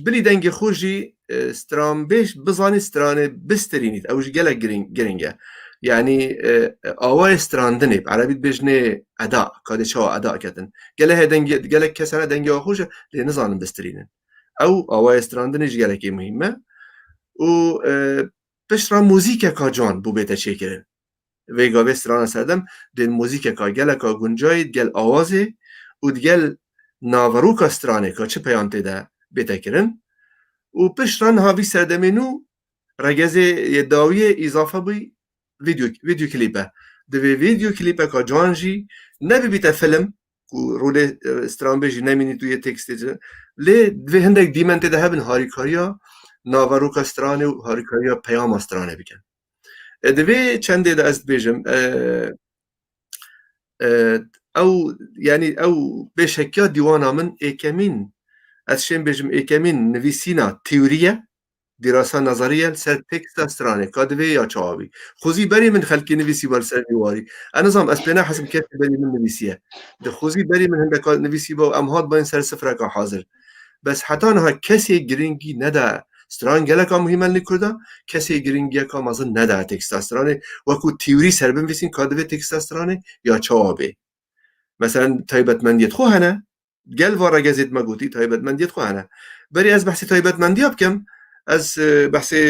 بلی دنگ خوشی ستران بیش بزانی سترانه بسترینید اوش گله گرینگه یعنی آوای ستراندنه عربیت بجنه اداء کاده چا اداء کتن گله گله کسانه دنگ خوشه لی نزانم بسترینن او آوای ستراندنه گله که مهمه و پشترا موزیک که جان بو بیتا چه کرن ویگاوه سترانه سردم دل موزیک که گله که گنجاید گل آوازه و گل ناوروکا سترانه که چه پیانته ده بیتا کرن و پشتران هاوی سردمینو رگزه یداوی اضافه بی ویدیو کلیپه دوی ویدیو کلیپه که جانجی نبی بیتا فیلم که رول ستران بیجی نمینی توی تکستی لی دوی هندک دیمنته ده هبن هاریکاریا ناوروکا سترانه و هاریکاریا پیام سترانه بکن دوی چنده ده از بیجم او يعني او بشكل ديوانا من ايكامين اشين بيجم ايكامين نفيسينا تيورية دراسة نظرية سر تكست استراني كادوي يا شعبي خوزي بري من خلقي نفيسي بالسر نواري انا نظام اسبنا حسب كيف بري من نفيسية ده خوزي بري من هندك نفيسي با امهات باين سر سفرك حاضر بس حتى انها كسي جرينجي ندا استران گلک مهمه نکرده کسی گرینگی که مازن ندا تکست استرانه وکو تیوری سر بنویسین کادوی تکست استرانه یا چوابه مثلا تایبەتمەندیت خۆ هەنە گەل ڕێگەزێت مەگوتی تایبەتمەندیت خۆ هەنە بەری ئەس بەحسی تایبەتمەندیە بکەم ئەس بەحسێ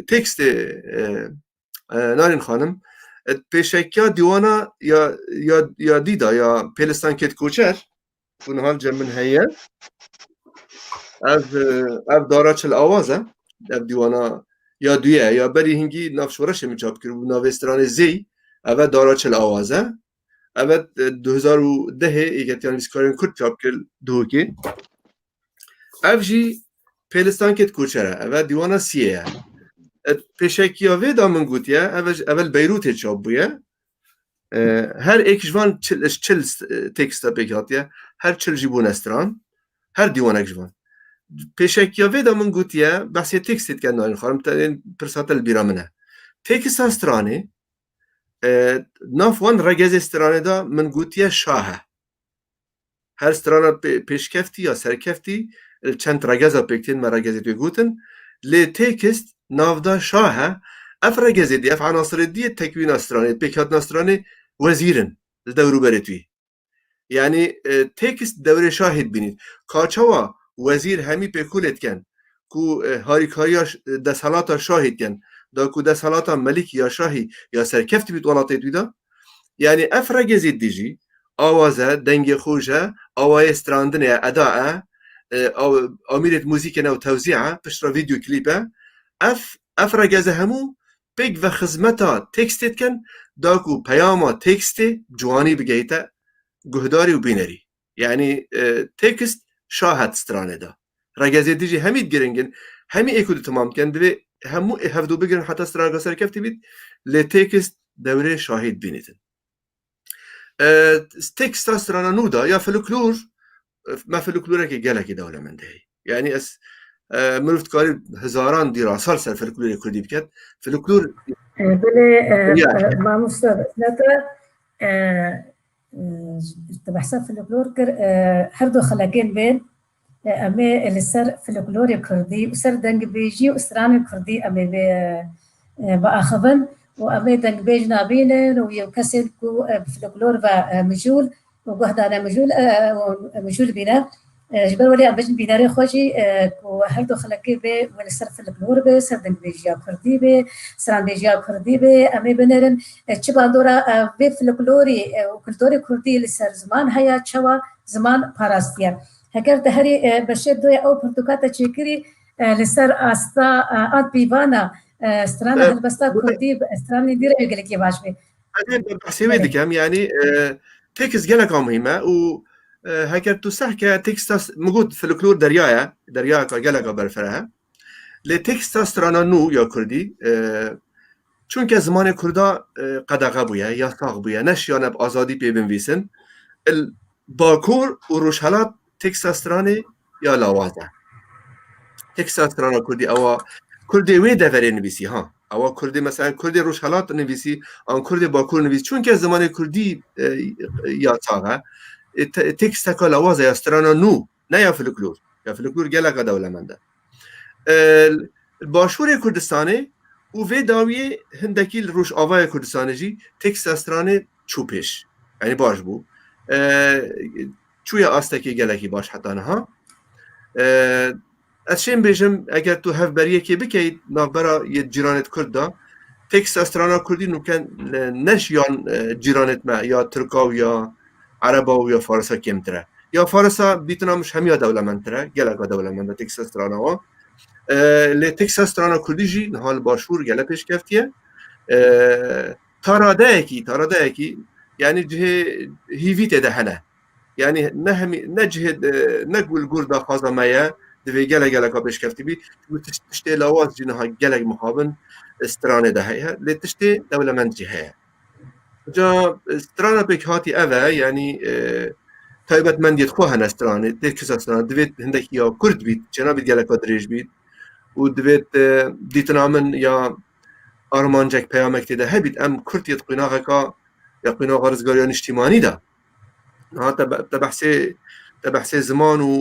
تێکستێ نارین خانم پێشەکیا دیوانە یا دیدا یا پێلستان کێت کۆچەر بونهال جەمن هەیە ئەv دارا چل ئاوازە ئەv دیوانە یا دویە یا بەری هینگی ناوشۆرەشێمی چاپ کرد بوو ناوێسترانێ زەی ئەvە دارا چل ئاوازە evet 2010 egetyan viskarên Kurd çap kir duhokê ev jî Pêlistan ket koçere ev dîwana siyê ye pêşekiya vê da min gotiye evel Beyrûtê çap bûye her êk ji van çil teksta pêk hatiye her çil jî bûne stran her dîwanek ji van pêşekiya vê da min gotiye behsê tekstê dike nayên xwarim tenê pirsata li bîra min e teksta stranê ناف وان رگز استرانه دا من گوتیه شاهه هر استرانه پیشکفتی یا سرکفتی چند رگزا پیکتین ما رگزی توی گوتن لی تکست ناف دا شاهه اف رگزی دی اف عناصر دی تکوین استرانه پیکات استرانه وزیرن دورو برتوی یعنی تکست دوره شاهد بینید کاچوا وزیر همی پیکولت کن کو هاریکاریا دسالات شاهد کن دا کو دسالات ملک یا شاهی یا سرکفتی بیت ولاتی دویدا یعنی اف رگزی دیجی آوازه دنگ خوشه آوای استراندنه اداء امیرت موزیک نو توزیعه پشت ویدیو کلیپه اف رگزه همو پیگ و خدمتا تکستت کن دا کو پیاما تکست جوانی بگیته گهداری و بینری یعنی تکست شاهد استرانه دا رگزی دیجی همید گرنگن همی اکود تمام کن دوی همو هفدو بگیرن حتی استرانه سرکفتی بید لی تکست دوره شاهد بینیدن تکست استرانه نو دا یا فلکلور ما فلکلوره که گلکی دولمنده یعنی از مروفت کاری هزاران دیراسال سر فلکلور کردی بکد فلکلور بله ماموس نتا تبحثات فلکلور کر هر دو خلاقین بین امی لسر فلکلور کردی و سر دنگ بیجی و استران کردی امی با آخوان و امی دنگ بیج نابینن و یو کسی کو فلکلور و مجول و گهدانه مجول بینه جبر ولی ام بجن بیناری خوشی کو هر دو خلقی به ولی سر فلکلور به سر دنگ بیجیا کردی به سران بیجیا کردی به امی بنرن چه باندورا به فلکلوری و کلتوری کردی لسر زمان هیا چوا زمان پاراستیه هکر دهری بشه دوی او پرتوکاتا چیکری لسر آستا آد بیوانا استران هلبستا کردی استران دیره گلکی باش بی بحثی دیگم یعنی تکس گلک مهمه و هکر تو سحکه تکست موجود فلکلور دریاه که گلک برفره لی تکست استران نو یا کردی چون که زمان کردا قدقه بویه یا ساق بویه نشیانه آزادی پی بنویسن باکور و روشحالات تکست استرانه یا لاوازه تکست استرانه کردی او کردی وی دوره نویسی ها او کردی مثلا کردی روشحالات نویسی آن کردی باکور نویسی چون که زمان کردی یا ساقه تکست که لاوازه یا استرانه نو نه یا فلکلور گلک دولمنده باشور کردستانه و وی داوی هندکی روش آوای کردستانه جی تکست استرانه چوپش یعنی باش بو چوی آستکی گلکی باش حتی نه از شیم بیشم اگر تو هف بریه که بکید نابرا یه جیرانت کرد دا تکست استرانا کردی نوکن نش یا جیرانت ما یا ترکاو یا عرباو یا فارسا کمتره یا فارسا بیتنا مش همیا دولمندتره گلکا دولمنده تکست استرانا ها لی تکست استرانا کردی جی نحال باشور گله پیش کفتیه تاراده اکی یعنی جه هیویت ده هنه یعنی نه جه نقول گردا خازمایه دوی گله کا پیش کفتی بی تشتی لاواز جنها گله مخابن استرانه ده هي لتشتي دولة من جهة جا استرانه بك هاتي أذا يعني تایبەت مەندیت خۆ هەنە استرانێت دێ کەسستان دەوێت هەندێک یا کورد بیت جەنابێت گەلەکە درێژ بیت و دەوێت دیتنا من یا ئارمانجێک پەیامێک تێدا هەبیت ئەم کورتیت قویناغەکە یا قویناغ ڕزگاریان نیشتیمانیدا تەبەحسێ زمان و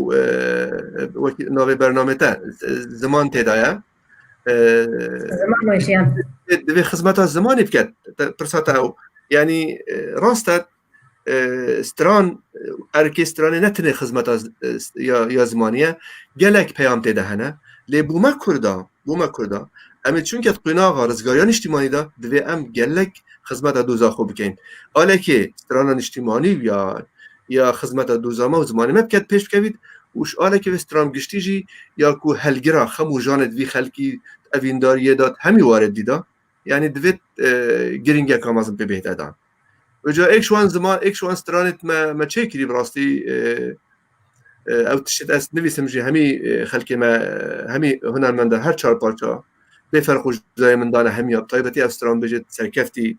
ناوێ بەرنامێتە زمان تێدایە دەوێت خزمەتە زمانی بکات پرساتە ئەو یعنی ڕاستە استران ارکستران نتنه خدمت یا زمانیه گلک پیام تیده هنه لی بوما کردا اما چون که قناغا رزگاریان اجتماعی دا دوی ام گلک خدمت دوزا خوب بکن حالا که استرانان اجتماعی یا خدمت دوزا ما و زمانی ما بکد پیش بکوید وش حالا که استران گشتی جی یا کو هلگرا خمو جاند وی خلکی اوینداریه داد همی وارد دیدا یعنی دوید گرینگه کامازم به بهده دان وجا اكشوان زمان اكشوان سترانت ما تشيكري براستي او تشت اس نويسم جي همي خلكي ما همي هنا من ده هر چار پارچا بفرق جزای من دانه همي طيبتي استران بجد سركفتي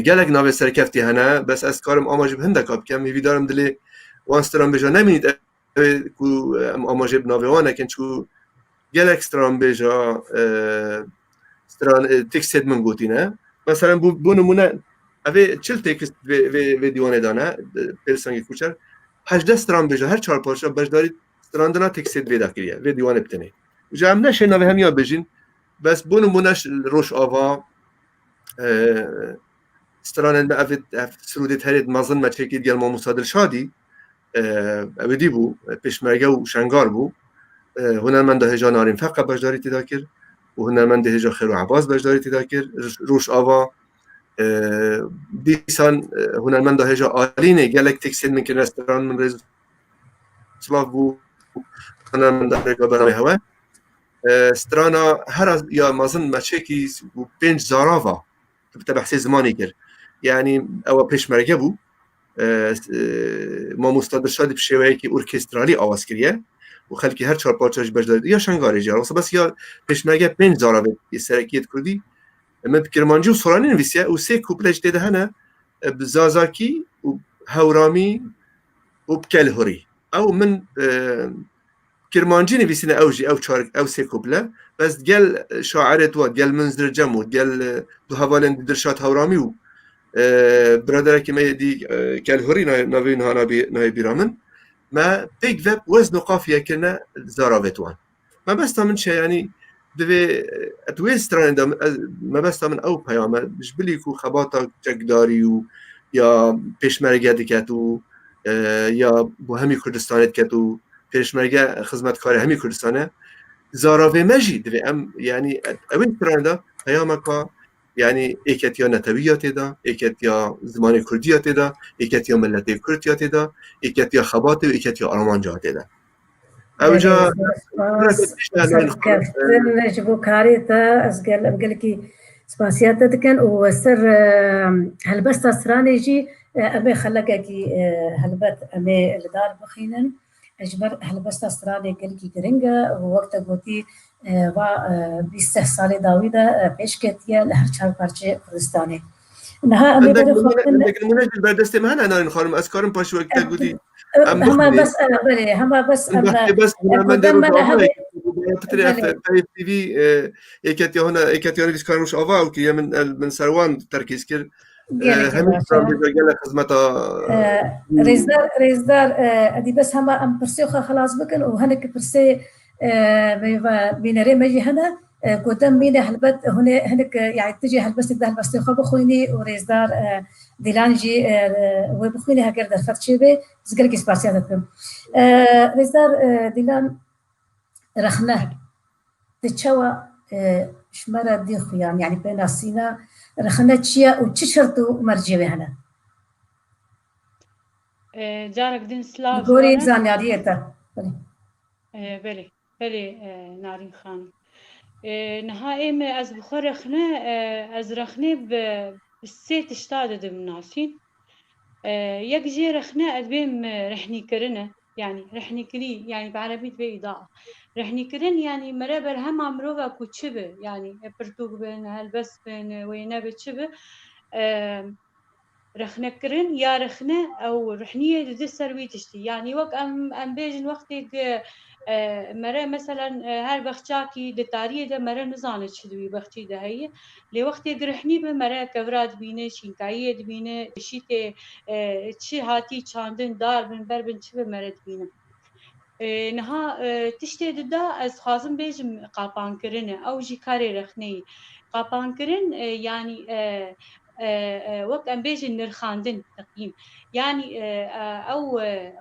گلک ناوي سركفتي هنا بس اس كارم اماجي بهندك اب كم يفي دارم دلي وان ستران بجا نمينيت كو اماجي بناوي وانا كن شو گلک ستران بجا ستران تكسد من قوتينا مثلا بو نمونه اوه چل تکست و دیوانه دانه پرسنگی کوچر 18 ستران بجا هر چهار پارچه بجداری ستراندنا تکست ویدا کریه و دیوانه بتنه وجا هم نشه نوه همیا بجین بس بونو مونش روش آوا ستران اوه سرودت هرید مازن ما چکید گل ما مصادر شادی اوه دی بو پیشمرگه و شنگار بو هنرمند هجا نارین فقه بجداری تدا کر و هنرمند هجا خیر و عباس بجداری تدا کر روش آوا دیسان هنرمند هجا آلینه گلک تکسید من که رستوران من رز سلاف بو هنرمند هجا برنامه هوا سترانا هر از یا مازن مچکی و 5 زاراوا تبحث زمانی کرد یعنی او پیشمرگه بو ما مستدر شادی بشویه که ارکسترالی آواز کریه و خلکی هر چهار پارچاش بجدارید یا شنگاری جار بس یا پیشمرگه 5 زاراوا سرکیت کردی من کرمانجی و سورانی نویسیه و 3 کوپلش دیده هنه بزازاکی و هورامی و بکلهوری او من کرمانجی نویسینه اوجی او 3 کوپله بس گل شاعرت و گل منظر جمع و گل دو حوالن درشات هورامی و برادره که میدی کلهوری نوی نهای بیرامن ما پیک وب وزن و قافیه کنه زاراوتوان ما بس من چه یعنی دوی اتوی ستران دام ما بس من او پیامه بلی کو خباتا جگداری و یا پیشمرگه دکتو یا بو همی کردستانت کتو پیشمرگه خدمتکار همی کردستانه زاراوی مجی دوی ام یعنی اوی ستران دا پیامه که یعنی ایکت یا نتویات دا ایکت یا زمان کردیات دا ایکت یا ملت کردیات دا ایکت یا خبات و ایکت یا آرمانجات دا اوجا نجبو كاريتا اسقال بقلكي سباسيات تكن وسر هلبست استرانيجي ابي خلقكي هلبت امي الدار بخينن اجبر هلبست استراني قلكي كرنجا ووقت قوتي و 20 سال داويدا بيشكتيا لهر چهار پارچه کردستاني نها امي المناجل بردست مهنا انا خانم اسكارم باش وقت قوتي هم بس انا بلي هم بس انا بس من درو في تي في ايكاتي هنا ايكاتي انا كانوش افا او كي من سروان تركيز كير هم قال خدمتها ريزدار ادي بس هم ام برسيخه خلاص بكن وهنك برسي بينري مجي هنا قدام بينا هلبت هناك يعني تجي هلبست ده البستيخه بخويني وريزدار ديلانجي وبخويني هكذا فرتشيبي زقلك سباسياتكم ريزدار ديلان رخنه تشوا شمرة دي خيام يعني بين السينا رخنه تشيا وتشرتو مرجبه هنا جارك دين سلاف غوري زانياريتا بلي نارين خان نهائي ما از بخور رخنه از رخنه بالسي تشتاد دمناسين يك جي رخنه ادبيم رحني كرنه يعني رحني كري يعني بعربية بإضاءة رحني كرن يعني مرة برهم عمروها كوتشبه يعني برتوق بين هالبس بين وينا بتشبه رخنة كرن يا رخنة أو رحنية دي السروي تشتي يعني وقت أم بيجن وقتك مرة مثلا هالبختشاكي دتارية ده مرة نزانت شدوي بختي ده هي لوقتك رحني بمرة كبرات بينه شينكاية بينه شيته شي هاتي چاندن دار بن بربن شبه مرة بينه نها تشتي ددا از خازم بيجم قاپان كرنه او جي كاري رخني قاپان كرن يعني وقت ام بيجن نرخاندن تقييم يعني او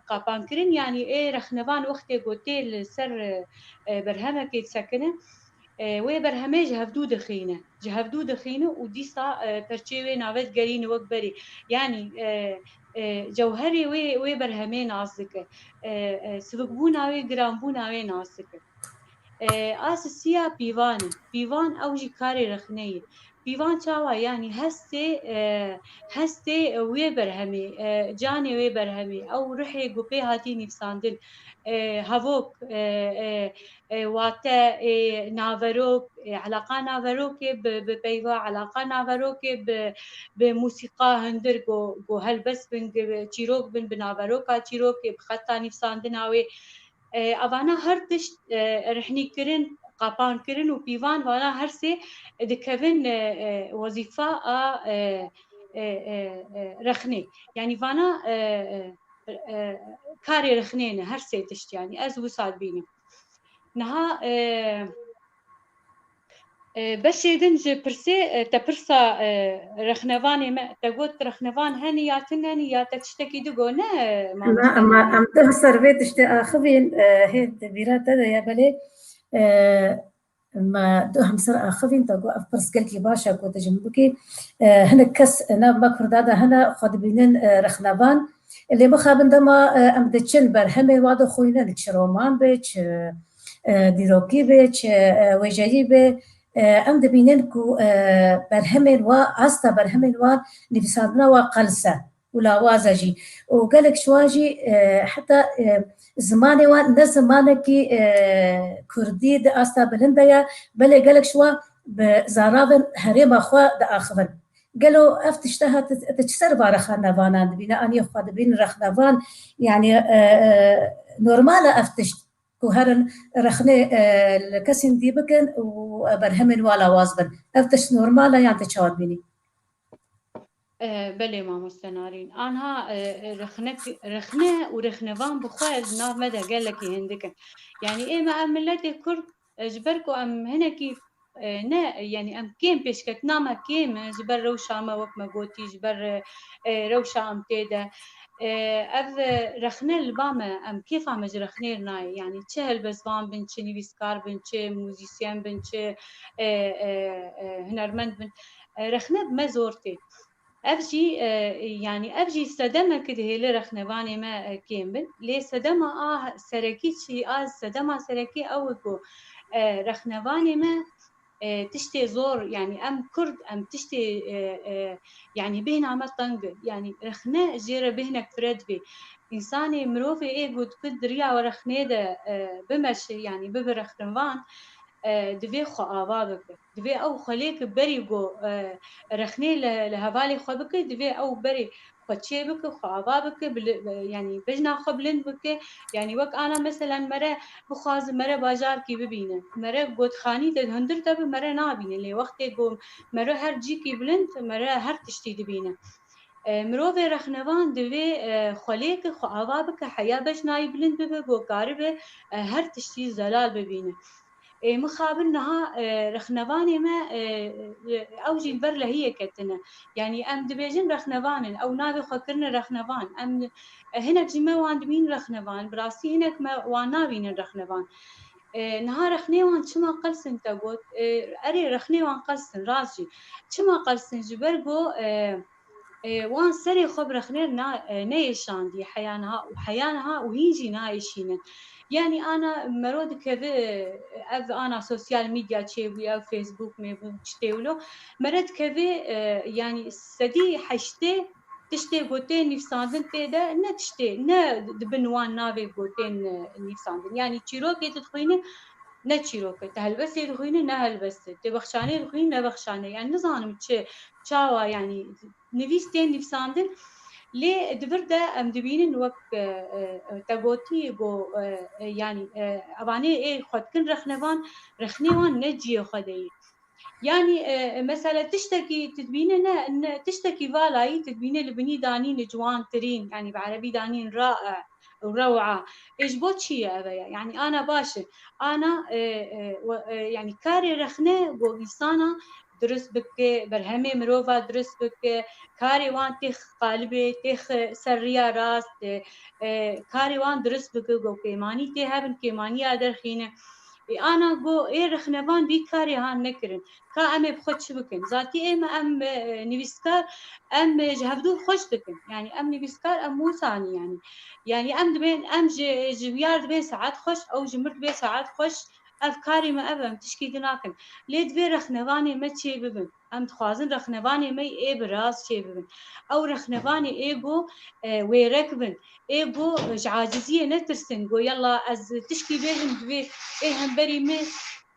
قاپان كرن يعني ايه رخنوان وقت قوتي السر برهمه كي تسكنه وی برهمه جهفدو دخینه و دیسا پرچه وی ناوید گرین وقت بری يعني جوهري وي برهمه نازكه سبب بوناوي جرام بوناوي نازكه اساسيا بيوان او جي كاري رخنيه بيوان چاوا يعني هسته وي برهمي جاني وي برهمي او روحي گوپي هاتي نفساندن هاووك واتا نافروك علاقه نافروك ببيوا علاقه نافروك بموسيقى هندر جو هلبس بن چيروك بن بنافروكا چيروك بخطا نفساندناوي اوانا هر تشت رحني كرن قاپان كرن و بيوان وانا هر سي دكفن وظيفة رخني يعني وانا كاري رخنينه هر سي تشت يعني از وصال بيني نها بس دنج برسي تبرسا رخنواني ما تقول رخنوان هني يا تشتكي دقونه ما أما أم تهسر بيت اشتي آخذين هيد بيرات هذا يا بلي ما دوهم سر آخذين تقول أفرس قلتي باشا قلت جنبكي هنا كس أنا بكر دادا هنا خد بينن رخنوان اللي مخابن دما أم دتشن برهمي وادو خوينا نتشرومان بيتش ديروكي بيتش وجاهي بي أم دبينن كو برهمين وعستا برهمين ونفسادنا وقلسة ولا وازجي وقالك شواجي حتى زماني وان زمانكي كردي دا أستا بلنديا بل قالك شوا بزارابن هريما خوا دا آخفن قالوا افتشتها تتشسر بارخانافان بنا أن يخوض بين رخنافان يعني نورمالة افتشت كوهرن رخني الكسن دي بكن وبرهمن ولا وازبن افتش نورمالة يعني تشاور بيني بله ما مستنارين أنها رخنة ورخنوان بخوز ناف مدى قال لك هندك يعني إيه ما أملتي كرد جبركو أم هنا كيف نا يعني أم كيم بيشكت ناما كيم جبر روشا ما وك ما قوتي جبر روشا أم تيدا أذ رخنة البامة أم كيف عم رخنة ناي يعني تشهل بزوان بن تشي نيفيسكار بن تشي موزيسيان بن تشي هنرمند بن رخنة بمزورتي أفجي يعني أفجي صدمة كده هي رخنواني ما كيمبن ليه صدمة سركي شيء صدمة سركي أو كو رخنواني ما تشتي زور يعني أم كرد أم تشتي يعني بهنا عمل طنق يعني رخنة جيرة بهنك فرد بي إنساني مروفي إيه قد كد ريا ورخنة ده بمشي يعني ببرخنوان دوی خو آوا بکه دوی او خلیک بری گو رخنه لهوالی خو بکه دوی او بری خدشي بكه خو آوا بكه يعني بجنا خو بلند بكه يعني وقت أنا مثلا مرة بخواز مرة بازار كي ببينه مرة قد خاني تهندر تب مرة نابينه لي وقت قوم مرة هر جي كي بلند مرة هر تشتي دبينه مروف رخنوان دوی خلیک خو آوا بکه حیا بجنای بلند ببه گو قاربه هر تشتي زلال ببينه مخابل نها رخنواني ما أوجي البرلة هي كتنا يعني أم دبيجن رخنوان أو نابي خكرنا رخنوان أم هناك جمع وان دبين رخنوان براسي هناك ما وانا بين رخنوان نها رخنوان شما قلسن تقول أري رخنوان قلسن راسي شما قلسن جبرجو وان سري خبر خنير نايشان دي حيانها وهيجي نايشين يعني أنا مرود كذا أنا سوشيال ميديا تشيبي أو فيسبوك ميبو تشتولو مرد كذا يعني سدي حشتي تشتي گوتين نفساندن تيدا نه تشتي نه بنوان ناوي گوتين نفساندن يعني چيروكي تدخوينه نه چیروکه تهلبسه دخوینه نه هلبسه تبخشانه دخوینه نه بخشانه يعني نزانم چاوا يعني نویستين نفساندن لي دبرده ام دبينن وك تاغوتي بو يعني اباني اي خدكن رخنيوان نجي خدي يعني مثلا تشتكي تدبينه تشتكي فالاي تدبينه لبني دانين جوان ترين يعني بعربي دانين رائع وروعه ايش بوتشي يعني انا باشا انا يعني كاري رخنه بو انسانه درست بك برهمه مروفا درست بك كاري وان تخ قالبي تخ سريا راست كاري وان درست بك جو كيماني تهبن كيماني ادرخينه انا جو رخنبان بيكاري هان نكرن كا ام بخوش بكن ذاتي ام نيفسكار ام جهبدو خوش بكن يعني ام نيفسكار ام مو ثاني يعني ام دبين ام جويار دبين ساعات خوش او جمرت بين ساعات خوش افكاري ما ابم تشكي دناكن ليد في رخنباني ما تشي ببن ام تخوازن رخنباني ما اي براس شي ببن او رخنباني اي بو ويركبن اي بو عاجزيه نترسن جو يلا از تشكي بيجن دبي ايه هم بري مي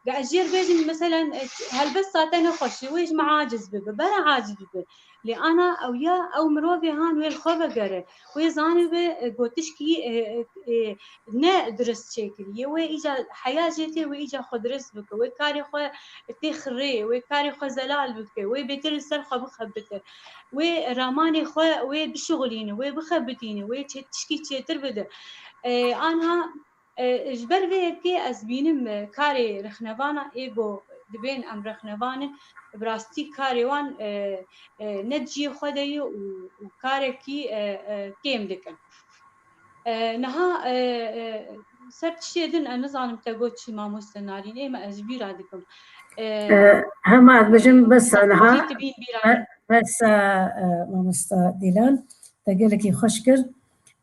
قاعجير بيجن مثلا هالبس ساعتين خوش ويش ما عاجز ببه برا عاجز ببه لي انا او يا او مروفي هان ويل خوبه قره ويزاني به قوتشكي نا درس شكلي ويجا حياه جيتي ويجا خدرس بك ويكاري خو تخري ويكاري خو زلال بك ويبتر السرخه بخبته وراماني خو وبشغليني وبخبتيني وتشكي تشتر بده انا جبر ويكي از بينم كاري رخنوانا ايبو دبين ام رخنوانا براستي كاري وان نجي خدي وكاري كي كيم دكن نها سرتشيدن انا زانم تاغوتشي ما مستنارين اي ما اجبي رادكم هما بجم بس نها تبين بيران بس ما مستديلان تقولك خشكر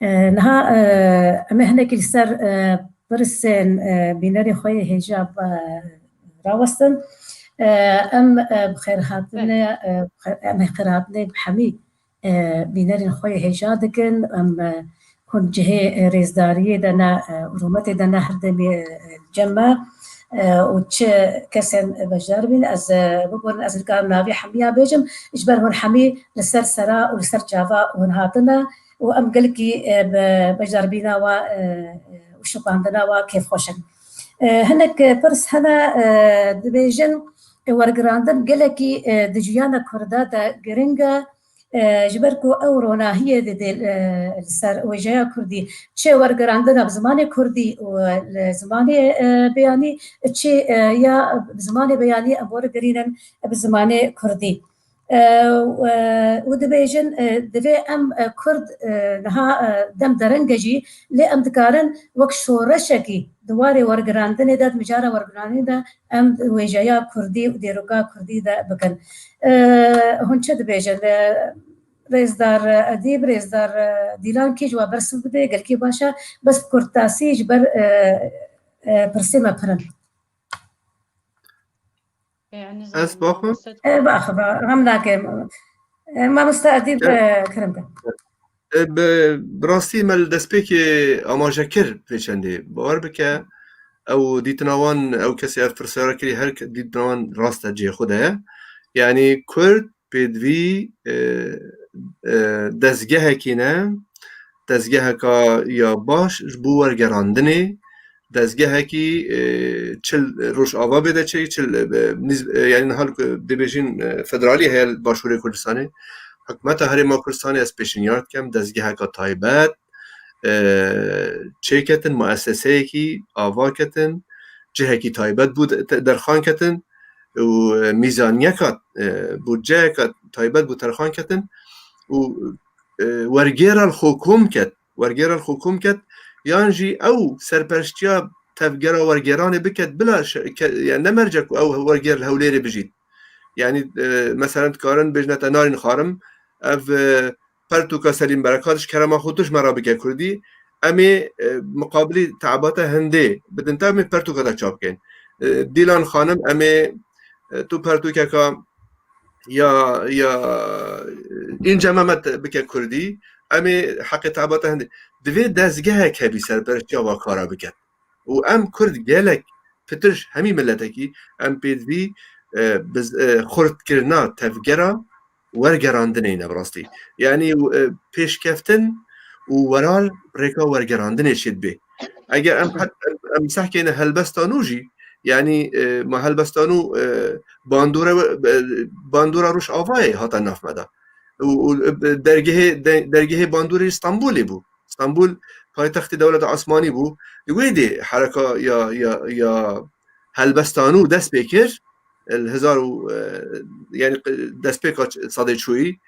نها امهنا كل سر برسن بيناري خوي هجاب راوستن ام بخير هاتنا ام بخير هاتنا بحمي بيناري خوي هجادكن ام كون جهه ريزداريه دنا رومتي دنا هردمي الجمع وتش كسن بجربين از بقول از الكام نابي حميا بيجم اجبرهن حمي لسر سرا ولسر جافا ونهاتنا وام قلكي بجربينا وشقاندنا وكيف خوشن هناك برس هنا دبيجن ورقراندن قلكي دجيانا كردا دا جرينجا جبركو اورونا هي دي السر وجايا كردي تشي ورقراندنا بزماني كردي وزماني بياني تشي يا بزماني بياني ابور قرينا بزماني كردي ودبيجن دبي ام كرد نها دم درنجي لي ام دكارن وك شورشكي دواري ورقراندني داد مجارة ورقراندني دا ام وجايا كردي وديروكا كردي دا بكن هون شد بيجن رئيسدار اديب رئيسدار ديلان كي جوا برس بده قال كي باشا بس كرتاسي جبر برسمه برن يعني از باخم باخ هم ذاك ما مستأديب كرمك براستی مل دسپیک آماجه کر پیچنده باور بکه او دیتناوان او کسی اف پرسیارا کری هر دیتناوان راست جه خوده یعنی کرد پیدوی دزگه کینه دزگه که یا باش بو ورگراندنه دزگه کی چل روش آوا بده چل یعنی حال دبیجین فدرالی هل باشوری کردستانه حکومت هرما کردستانی از پیشنیارد کم دزگه که تایبت چه کتن مؤسسه کی آوا کتن جه کی تایبت بود درخان کتن و میزانیه که بودجه که تایبت بود درخان کتن و ورگیر الحکوم کت یانجی او سرپرشتیا تفجرا ورگیران بکت بلا يعني نمرجك او ورگیر الهوليري بجيت يعني مثلا كارن بجنت نارين خارم اف پرتوكا سليم بركاتش كرما خودش مرا بك كردي امي مقابل تعبات هندي بدن تا امي پرتوكا دا چاپ کن ديلان خانم امي تو پرتوكا کا یا اینجا ممت بکه کردی امی حق تعبات هندی دوی دزگه کبی سر برشیا و کارا بکن و ام کرد گلک پترش همی ملتکی ام پیدوی خورد کرنا تفگرا ورگراندنه نبراستی یعنی پیش کفتن و ورال ریکا ورگراندنه شد بی اگر ام سحکه اینه هلبستانو جی یعنی ما هلبستانو باندورا روش آوای هاتا نفمده و درگه باندور استانبولی بو استانبول پایتخت دولت عثمانی بو ویدی حرکه یا هلبستانو دست بکر الهزار يعني دست بيكا صدي شوي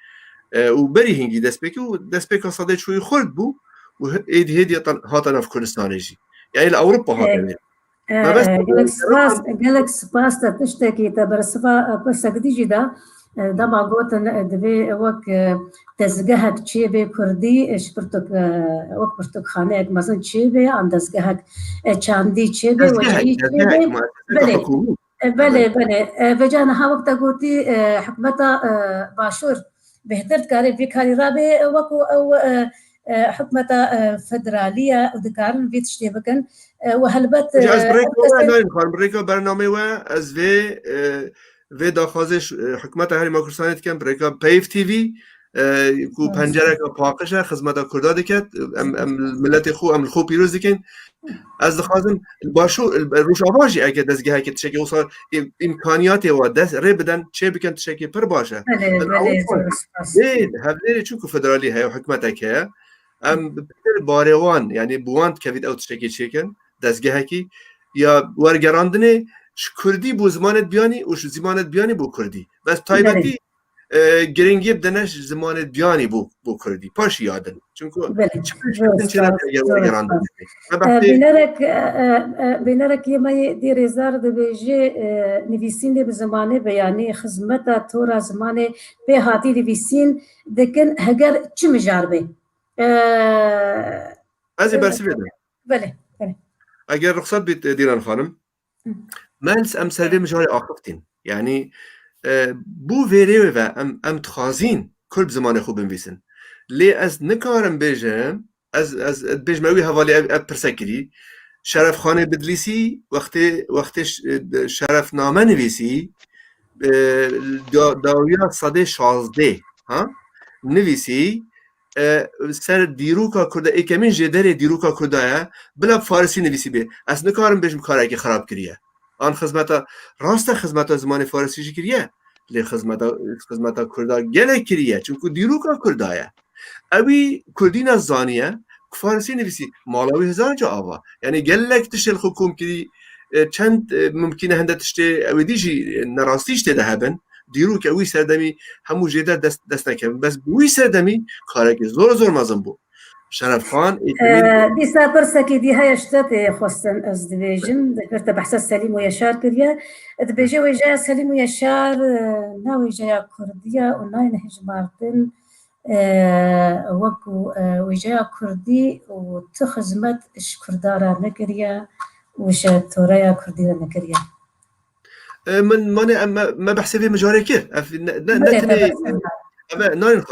وبري هنجي دست بيكا صدي شوي خلد بو وهيدي هاتنا في كردستان يجي يعني لأوروبا هاتنا ما بس قالك سباس تشتكي تبرسفا بس قديجي دا ما قلت دبي وك تزجهك تشيبي كردي شبرتك وك برتك خانك مثلا تشيبي عن تزجهك تشاندي تشيبي وجهي تشيبي بله وجانا ها وقت قلتي حكمتا باشور بهتر كاري في كاري رابي وكو او حكمتا فدرالية ودكارن في تشتيبكن وهلبت بريكا برنامه و از في داخازش حكمتا هاري ماكرسانيت كان بريكا بيف تي في کو پنجره که پاکشه خدمت کرده دکت ملت خو الخو پیروز دکن از دخوازم باشو روش آواجی اگه دستگاه که تشکی وصل امکانیات و دست ری بدن چه بکن تشکی پر باشه بله هفته چون که فدرالی های حکمت که ام باروان یعنی بواند که وید او تشکی چیکن دستگاه کی یا ورگراندنه کردی بو زمانت بیانی و زمانت بیانی بو کردی بس تایبتی گرینگی بدنش زمان بیانی بو کردی پاش یادن چونکو بینرک یه دی رزار دبیجی نویسین به زمانه بیانی خدمت تورا زمانه به هاتی نویسین دکن هگر چی مجاربه ازی برسی بدم بله اگر رخصت بیت دیران خانم من ام سروی مجاری آخفتین یعنی بو ویریو و ام تخازین کل زمان خوب بنویسن لی از نکارم بیجم از بیجموی حوالی پرسکری شرف خانه بدلیسی وقتی شرف نامه نویسی داویا صده 16 نویسی سر دیروکا کرده ای کمین جدر دیروکا کرده بلا فارسی نویسی بی از نکارم بیجم کاره که خراب کریه آن خدمت راست خدمت زمان فارسی جی کریه لی خدمت کرده گله کریه چون که دیروکا کرده اوی کردین از زانیه فارسی نویسی مالاوی هزار جا آوا یعنی گلک تشل حکوم کری چند ممکنه هنده تشتی اوی دیجی نراستیش تده هبن دیروک اوی سردمی همو جیده دست نکن بس بوی سردمی کاره که زور مازم بود شرف خان دیسا پرسکی دی های اشتات خواستن از دیویژن ذکرت بحث سلیم و یشار کریه دیویژه ویجا سلیم و یشار ناویجا کردیه و ناین هجمارتن وکو ویجا کردی و تو خدمت اش کردارا نکریه وش توریا کردی نکریه من ما بحث في مجاري كيف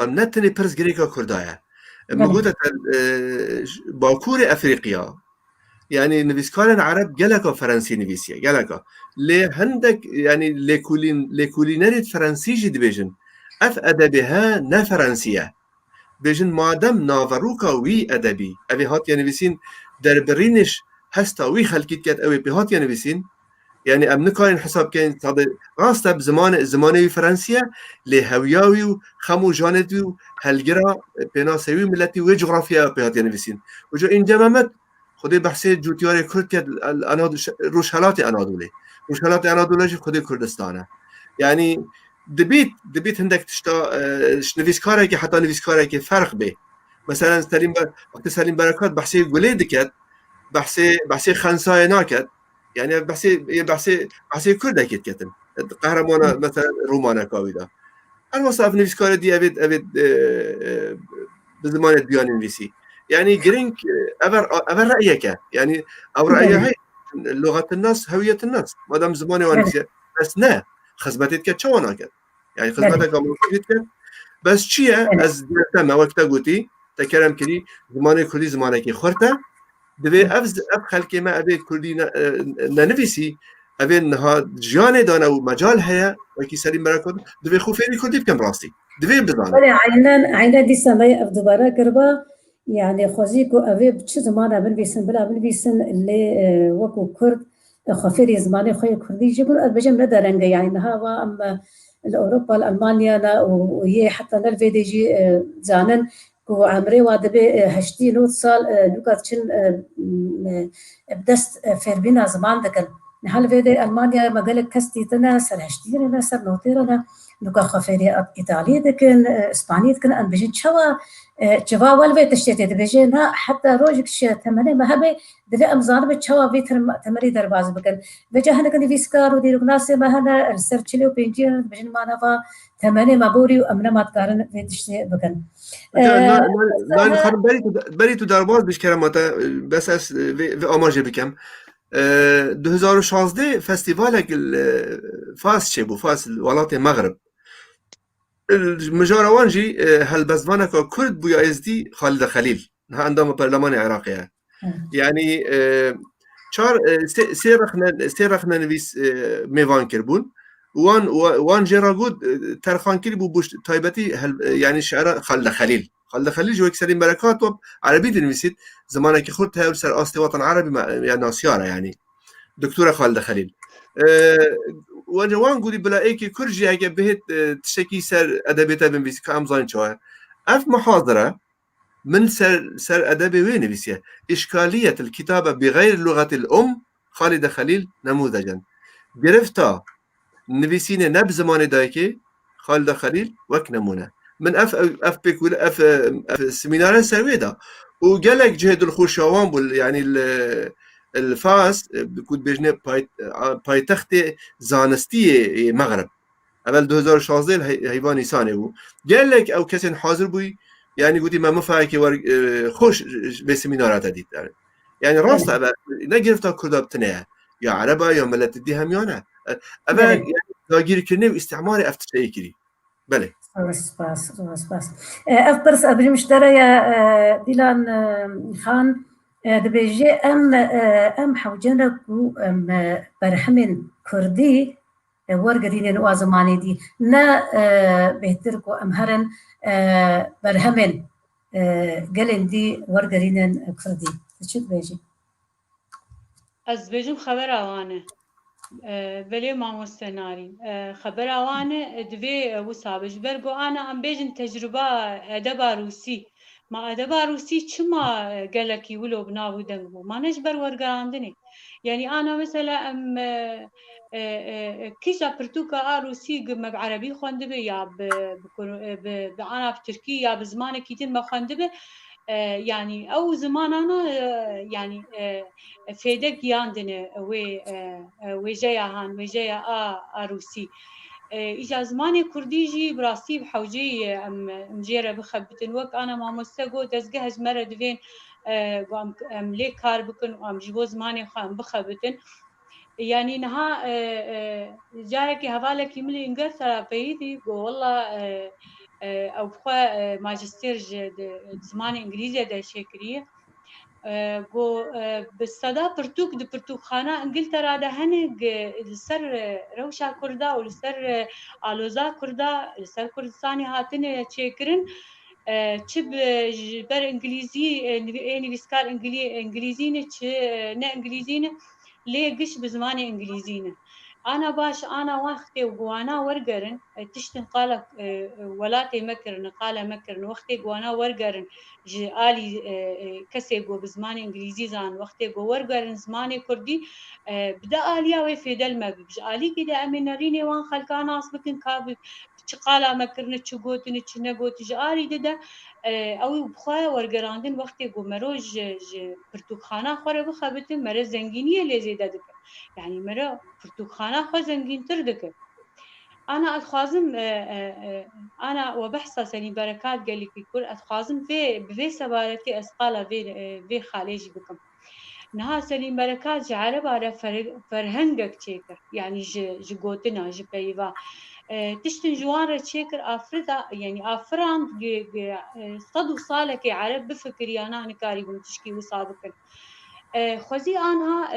نتني برز غريكا كردايا موجودة باكور أفريقيا يعني نفيسكارن عرب جلكا فرنسي نفيسيا جلكا لي هندك يعني لكولينريت فرنسي جد بيجن أف أدبها نا فرنسية بيجن مادام نافروكا وي أدبي أبي هات يعني نفيسين دربرينش هستا وي خلقيت كات أوي بهات يعني نفيسين يعني ام نكاين حساب كاين راسته بزمانه فرنسيه لهوياوي وخمو جانتي هلجرا بناسوي ملتي وجغرافيا بهات نويسين وجو ان جمامت خدي بحثي جوتياري كرد روشهلات انادولي خدي كردستانه يعني دبيت هندك تشتا نويسكارا كي حتى نويسكارا كي فرق به مثلا سليم بركات بحثي قولي دكت بحثي خنساي ناكت يعني بحثي كرد اكيد كتن قهرمانه مثلا رومانه كاويدا المصاف نفسكار دي ابد بزمان الديان نفسي يعني جرينك افر رايك يعني او رايها هي لغه الناس هويه الناس ما دام زمانه وانسي بس نه خدمتك كتشواناك يعني خدمتك موجود كان بس چیه از دلتم وقتا گوتی تکرم کردی زمانی کردی زمانی که خورده دوی افز اف خلقی ما ابی کردی ننویسی ابی نها جان دانه و مجال هیا وکی سلیم برکت دوی خوفیری کردی بکن راستی دوی بدانه ولی عینا دیسا ما دوباره کربا يعني خوزيكو أبي بتش زمان بنبيسن بلا بنبيسن اللي وكو كرد خفيري زماني خوي كردي يجيبون بجم ندى رنجة يعني نهاوا أما الأوروبا الألمانيا لا وهي حتى نلفي دي جي زانن كو عمري وادبي هشتي نوت سال لوكات شن بدست فيربينا زمان دكن نحل في دي ألمانيا مقالك كستي تنا سر هشتيرنا سر نوتيرنا لوكا خفيري إيطالي دكن إسباني دكن أن بجن شوا جوا والوي تشتي دبجنا حتى روجك شيء ثمانية ما هبي دفع أمزان بتشوا في تمري درباز بكن بجهنا كن فيسكار وديرو ناس ما هنا السيرشلي وبينجين بجن ما نفا ثمانية ما بوري وأمنا ما تقارن في تشتي بكن نان خانم بری تو درباز بیش کردم بس از و آماجه بکم 2016 فستیوال فاس چه بو فاس ولات مغرب المجاروان جي هالبزمانة كرد بو يزدي خالد خليل ها عندما برلمان عراقي يعني چار سيرخنا نويس ميوان كربون وان جرا قود ترخان كري بو بوش تايبتي يعني شعر خالد خليل جو سليم بركات عربي نويسيت زمانك كي خرت هاي سر أصلي وطن عربي يعني ناسيارة يعني دكتورة خالد خليل وجوان قولي بلا ايكي كرجي هكا بهت تشكي سر ادبيتا بنفيسي كام زين شوية اف محاضرة من سر ادبي وين نفيسيها اشكالية الكتابة بغير لغة الام خالد خليل نموذجا قرفتا نفيسين نب زمان دايكي خالد خليل وك نمونة من اف بيكول اف سمينار سويدا وقالك جهد الخوشاوان يعني الفاس بكون بجنة پایتخت زانستی مغرب اول 2016 هیوانی سانه بو قال لك او کسی حاضر بوی يعني قلت ما مفاهيك خوش بسمينارات ديت يعني راست ابا نگرفتا كردا بتنها يا عربا يا ملت دي هميانه ابا يعني تاجير كني واستعماري افتشي كري بله سپاس افبرس ابري مشترى يا ديلان خان دبيجي ام حوجنك ام برحمن كردي ورقدين وازماني دي نا بهتركو امهرن برحمن قالن دي ورقدين كردي شو بيجي از بيجم خبر اوانه ولی ما مستناریم خبر اوانه دوی وسابج برگو انا ام بيجن تجربه ادب روسي ما ادب روسي چما قالكي ولو بناو دنگو ما نجبر ورقاندني يعني انا مثلا ام كيشا برتوكا روسي مب عربي خوندبه يا انا بتركي يا بزمان كيتين ما خوندبه يعني او زمان انا يعني فيدك ياندنه وجايا هان وجايا روسي إجا زماني كرديجي براسي بحوجي مجيرة بخبتن وك أنا ما مستقو دزقه مرة دوين أم ليه كار بكن وأم جيبو زماني خام بخبتن يعني نها جارك هفالك يملي إنجلترا بيدي والله أو بخوا ماجستير زماني إنجليزية دا شكرية جو بالصدا برتوك دي برتوك خانة انجلترا ده هنج لسر روشا كردا ولسر آلوزا كردا لسر كردستاني هاتن تشيكرن تشب بر انجليزي نيفيسكار انجليزيني تش نا انجليزيني ليه قش بزماني انجليزيني انا باش انا وقتي وقوانا ورقرن تشتن قالك ولاتي مكرن قال مكرن وقتي قوانا ورقرن آلي كسي قو بزماني انجليزي زان وقتي قو ورقرن زماني كردي بدا آليا وفي دلما بج آلي كده اميناريني وان خلقانا اصبكن كابي قالا مكرن تشقوتن تشنقوت جاري ددا او بخوا ورقراندن وقتي قو مروج برتوخانا خوره بخبتن مره زنگينيه لزيده دك يعني مرة برتوخانة خو زنگين تر دك أنا أتخازم أنا وبحث سليم بركات قال لي كل أتخازم في سبارتي أسقالة في خالج بكم نها سليم بركات جعرب على فرهنجك تشيكر يعني جوتنا جبيوا تشتن جوان تشيكر افردا يعني افران صدو صالك عرب بفكر يانا نكاري بمتشكي وصادقا خوزي انها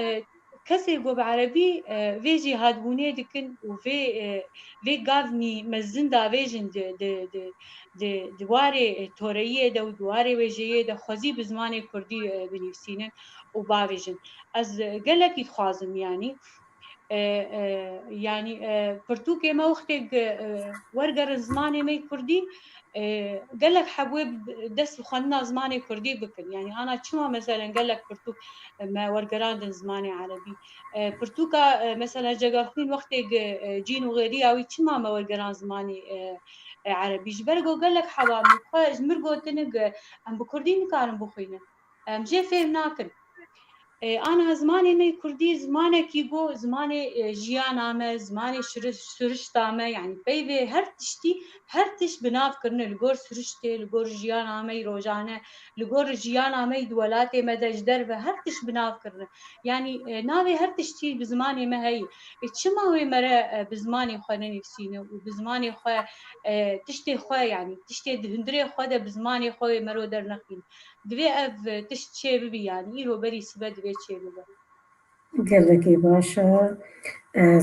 كسي جو بعربي فيجي هادبوني دكن وفي غافني مزندا فيجن دواري توريه دو دواري وجيه ده خوزي بزماني كردي بنفسينن وبافيجن از قالك يتخازم يعني برتوكي ما وقتك ورقر زماني مي كردي قال لك حبوب دس خلنا زماني كردي بكن يعني انا شما مثلا قال لك برتوك ما ورقران زماني عربي برتوكا مثلا جاقفين وقتك جين وغيري او شما ما ورقران زماني عربي جبرقو قال لك حبا مرقو تنق ام بكردي نكارم بخينا جي فهم ناكن أنا زماني مي كردي زمانه كيجو زماني جيانا ما زماني سرشتا ما يعني بيبي هرتش بناف كرنا لجور سرشتي لجور جيانا ما روجانه لجور جيانا ما دولاتي ما دجدر هرتش بناف كرنا يعني ناوي هرتش تي بزماني ما هي اتشما وي مرة بزماني خانه نفسينه وبزماني خو تشتي خو يعني تشتي هندري خو ده بزماني خو مرو در نخين دوی اف تشت چه ببی يعني ایرو بری سبه دوی چه ببی گەلێکی باشە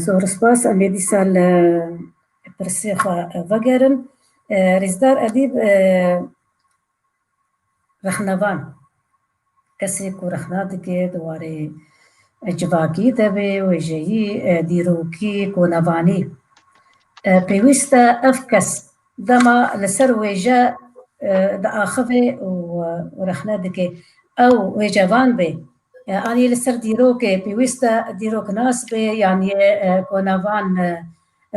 زۆر سپاس ئەمێ دیسان لە پرسێخوا ڤەگەرن ڕێزدار ئەدیب رەخنەڤان کەسێک و رەخنا دەکێت دوارێ جڤاگی دەبێ وێژەیی دیرۆکی کۆنەڤانی پێویستە ئەف کەس دەما لەسەر وێژە دەئاخەوێ و رەخنە دەکێ ئەو وێژەڤان بێ ئانی لەسەر دیرۆکێ پێویستە دیرۆکناس بێ یانیە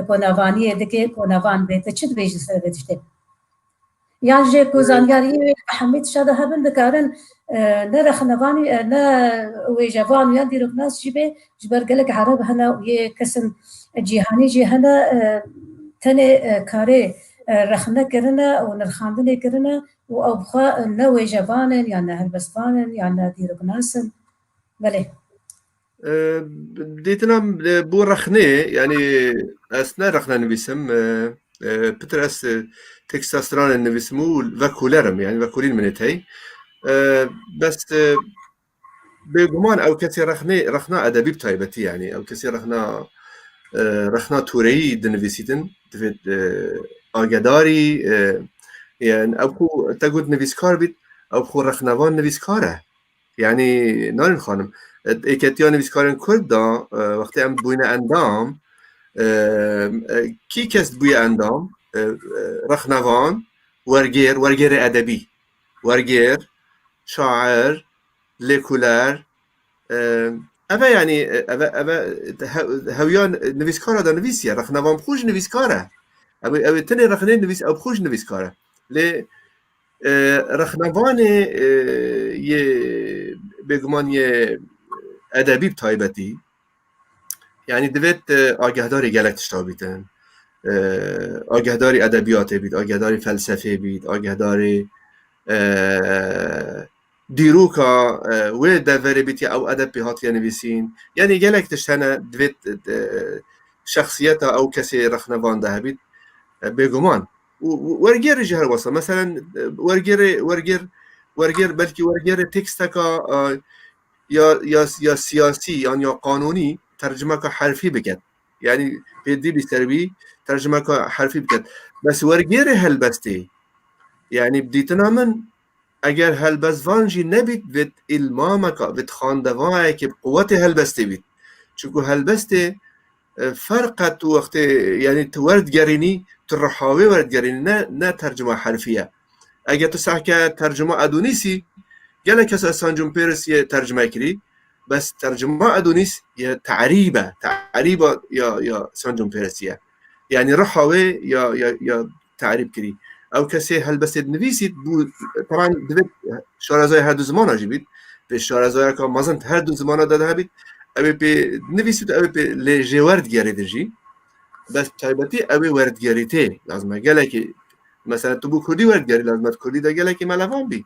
کۆنەڤانیە دەکێ کۆنەڤان بێتە چ دبێژ لەسەر بێت شتێ یان ژێک و زانیاری هەمووی تشادا هەبن دەکارن نە رەخنەڤانی نە وێژەڤان یان دیرۆکناس جی بێ ji ber gelek Arab hene û yê kesin cîhanî jî hene tenê karê rexnekirine û nirxandinê kirine û ew bixwe ne wêjevanin yan ne helbestvanin yan ne dîroknasin belê دیتنم بو رخنه yani esne rexne nivîsim pitir es teksta stranê nivîsim û vekulerim yani vekulîn min hey bes bêguman ew kesê rexna edebî bi taybetî yani ew kesê rexna tûreyî dinivîsîtin divêt agedarî yani ew ku te got nivîskar bît ew xwe rexnevan nivîskar e yani narin xanim eketiya nivîskarên Kurd da wextê em bûyne endam kî kes bûye endam rexnevan wergêrê edebî wergêr şair lêkuler ev yani ev hewiya nivîskara da nivîsiye rexnevan xwe ji nivîskar e ew tenê rexnê nivîs ew xwe ji nivîskar e lê rexnevanê yê bêguman yê edebî bi taybetî yani divêt agehdarê gelek tişta bîtin agehdarê edebiyatê bît agehdarê felsefê bît agehdarê dîroka wê deverê bît ya ew edeb pê hatiye nivîsîn yani gelek tişt hene divêt şexsiyeta ew kesê rexnevan de hebît bêguman wergêrê jî her wasa meselen wergêr belkî wergêrê teksteka ya siyasî yan ya qanûnî tercümeka herfî biket yani pêdî bîsterbî tercümeka herfî biket bes wergêrê helbestê yani dîtina min eger helbestvan jî nebît vêt îlmameka vêt xandevayekê bi quwetê helbestê bît çunku helbestê ferqet û wextê yani tu werdgerînî tu rihawê werdgerînî ne tercüma herfî ye eger tu sehke tercüma edûnîsî gelek kes Sanjum Pêris yê tercüme kirî bes tercüma edûnîs ye تعرîba ya Sanjum Pêris ye yani rihawê ya تعرîb kirî ew kesê helbestê dinivîsît bû teman divêt şarezoya her du zimana jî bît pê şarezayeka mezin her du zimana de hebît ew ê pê dinivîsît ew ê pê lê jê werdgerê de jî bes taybetî ew ê werdgerî tê lazim e gelekî mesela tu bû Kurdî werdgerî lazim e Kurdî de gelekî melevan bî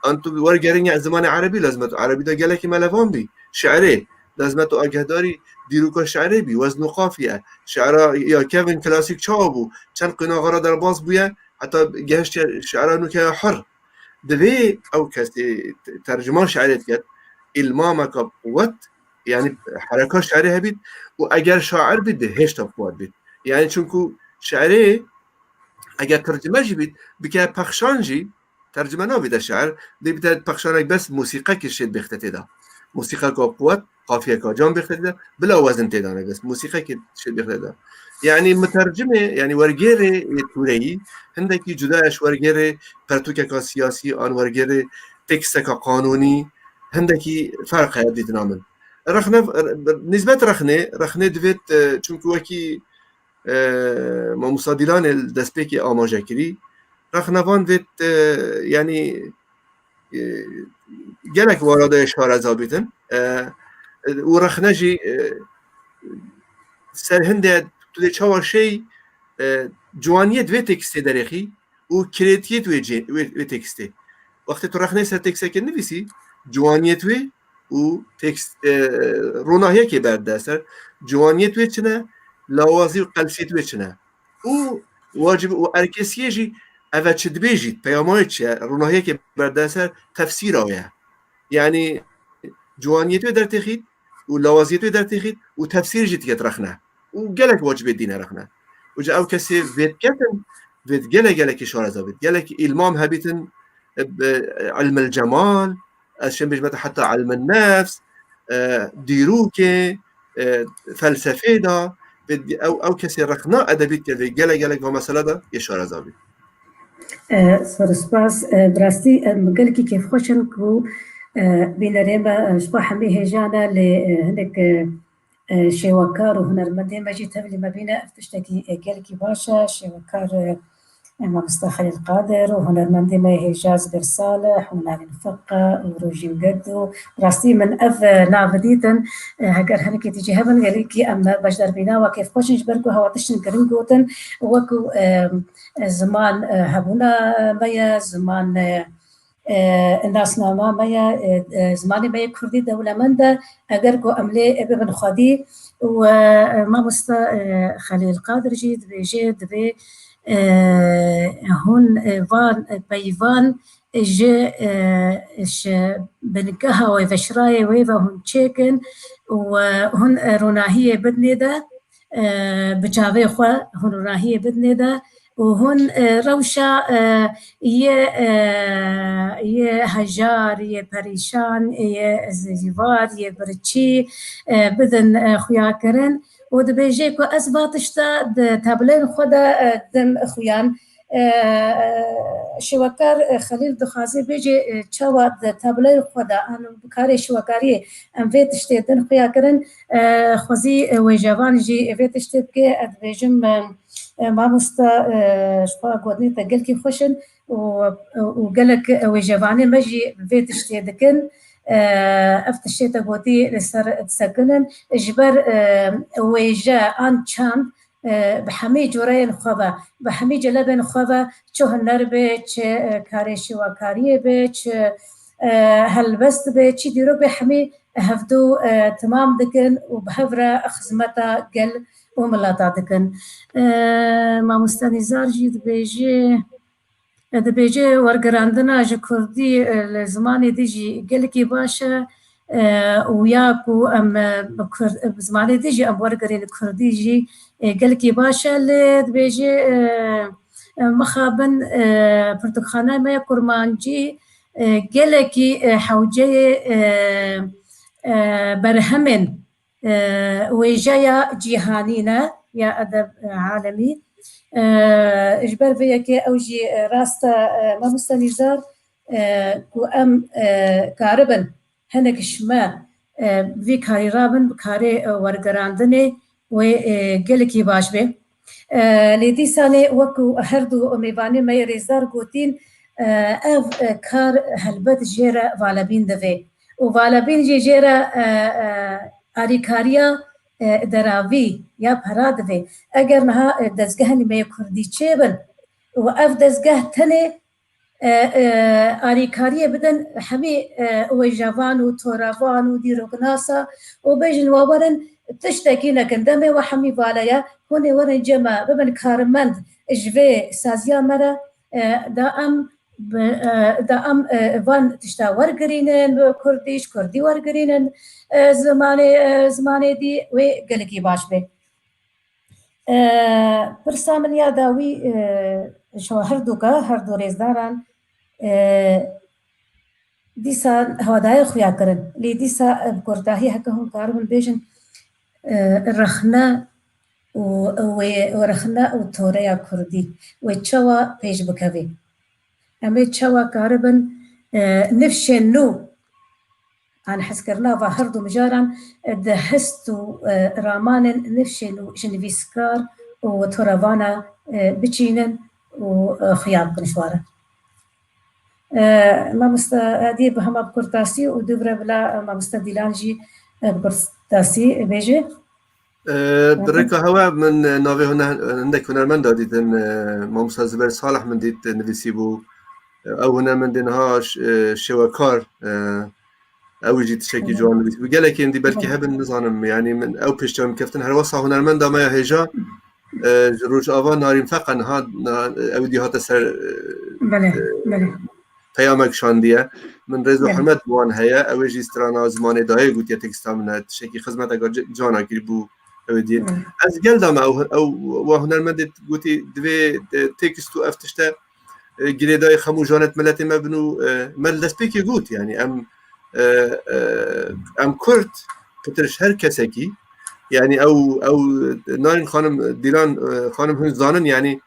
an tu wergerînê zimanê Erebî lazim e Erebî de gelekî melevan bî şeirê لازمت آگهداری دیروکا شعری بی وزن و قافیه شعرا یا کوین کلاسیک چاو چند قناغرا در باز بویه حتی گهشت شعرا نو که حر دوی او کسی ترجمان شعریت کرد المامك بقوت يعني حركات شعريه بيت واجر شاعر بده هيش تقوات بيت يعني چونكو شعري اگر ترجمه جي بيت بكا بخشانجي ترجمه نو بده شعر دي بده بخشانك بس موسيقى كشيت بيختتي ده موسيقى قوت قافيه كجام بيختتي ده بلا وزن تدانه بس موسيقى كشيت بيختتي ده يعني مترجمه يعني ورجيري توري هندكي جداش ورجيري برتوكا سياسي ان ورجيري تكستك قانوني هندكي فرق هذه تنامن رخنه نسبة رخنه دوید چونکه وکی ما مصادلان الدسپیکی آماجه کری رخنوان دوید يعني گلک وارد اشاره زابیتن و رخنه جی سر هنده تو چهار شی جوانیت و تکسته دریخی و کریتیت و تکسته وقتی تو رخنه سر تکسته که نویسی جوانیت و تکست روناهیه که برده سر جوانیت و چنه لوازی و قلسیت و چنه و واجب و ارکسیه جی اوه چه دبیجید پیامای چه روناهیه که برده سر تفسیر آوه یعنی جوانیت و در تخید و لوازیت و در تخید و تفسیر جید که رخنه و گلک واجب دینه رخنه و جا او کسی وید کتن وید گلک اشاره زابید گلک علمام هبیتن علم الجمال عشان بيجمع حتى علم النفس ديروكي فلسفه دا او كسي رخنا ادبيت كذا جلك ومساله دا اشاره زابي سپاس براستی مگلکی که خوشن کو بینریم شبا همه هجانا لهنك شواكار وهنرمندي ماجي تبلي ما بين افتشتكي جلكي باشا شواكار إمام مصطفى القادر وهنرمندي ما هجاز برصالح ونال الفقة وروجي وقدو راستي من أف نافديتن هكر هنكي تيجي هبن قاليكي أما بجدر بينا وكيف قوشن جبركو هواتشن قرنقوتن وكو زمان هبونا ميا زمان الناس ناما ميا زماني ميا كردي دولة مندا أقرقو أملي ابن خادي وما مستا خليل القادر جيد بجيد بي هون فان بيفان جه بنكها ويفشراي ويفا هون تشيكن وهون روناهية بدني ده بجاوي خوا هون روناهية بدني ده وهون روشة يه هجار يه بريشان يه زيوار يه برچي بدن خياكرن ودبيجي كو أثباتشتا تابلين خدا دم أخويان شواكار خليل دخازي بيجي تشوا تابلين خدا أنا بكاري شواكاري أم فيتشتي دن خياكرن خوزي ويجوان جي فيتشتي بكي أدبيجم ما مستا شفا قودني تقل كي خوشن وقالك ويجواني مجي فيتشتي دكن افتشيتا قودي لسر تسكنن اجبر ويجا ان چند بحمي جورين خوبا بحمي جلبن خوبا چو هنر به چه کارشی و کاریه به چه هلبست به چی دیرو به حمي هفدو تمام دکن و بهفره خزمتا قل و ملاتا دکن ما مستنزار جید بیجی دبیجه ورگراندنا ج کردی زمانی دیجی گلکی باشه ویاکو ام زمانی دیجی ام ورگرین کردی جی گلکی باشه دبیجه مخابن پرتقخانه ما کرمانجی گلکی حوجه برهمن ویجایا جهانینا یا ادب عالمی اجبر فيا كي اوجي راستا ما مستنيزار كو ام كاربن هنك شما في كاري رابن بكاري ورقراندني وقلكي باش بي لدي ساني وكو هردو ميباني ما يريزار قوتين اف كار هلبت جيرا فالبين دفي وفالبين جي جيرا اريكاريا دراوی یا پراد وی اگر نه دزگاه نیمه کردی چه بن و اف دزگاه تنه آریکاریە بدەن هەمێ ئەوەی ژەوان و تۆراوان و دیرۆکناسە و بێژن وابەرن تشتێکی نەکەن دەمێوە هەمی بالەیە هۆنێ وەرن جەمە ببن کارمەند ژێ سازیا مەرە دا ئەم وان تشتا وەرگرینن کوردیش کوردی وەرگرینن زمانێ دی وێ گەلکی باش بێ پرسا من یاداوی هەردووکە هەردوو ڕێزداران دیسان هەوادایە خویاکردن لێ دیسا کورداهی هەکە هەم کاربن بێژن رەخنە رەخنە و تۆرەیە کوردی وێ چەوە پێش بکەوێ ئەمێ چەوە کاربن نفشێن نو ئان حەزکردنا و هەردوو مجاران هەست و ڕامانن نفشێن و ژنڤیسکار و تۆرەوانە بچینن و خیاب بکن شوارە مامۆستا ئەدی بە هەما بکورتاسی و دوورە بلا مامۆستا دیلانجی بکورتاسی بێژێ درێکە هەوە من ناوێ هەندێک هونەرمەندا دیتن مامۆستا زبەر ساڵح من دیت نویسی بوو ئەو هونەرمەندێنها شێوەکار ئەوژی تشتێکی جوان نویسی بوو گەلێکی هەندی بەلکی هەبن نزانم یعنی من ئەو پێشتەوەم کەفتن هەروەسا هونەرمەندا مەیە هێژا ڕۆژ ئاوا ناریم فەقەن ئەودی هاتە سەر پەیامێک شاندیە من ڕێز و حرمەت بوان هەیە ئەوێژی سترانە زمانێ دایە گوتیە تێکستا منە تشتێکی خزمەتەکە جواناگیر بوو ئەوە دیێن ئەس گەلدامە ئەو هونەرمەندێت گوتی دوێ تێکست و ئەف تشتە گرێدای خەموو ژانێت مەلەتێ مەبن و مەل دەستپێکی گوت یعنی ئەم کورد پترش هەر کەسێکی يعني او ناين خانم ديلان خانم هن زانن يعني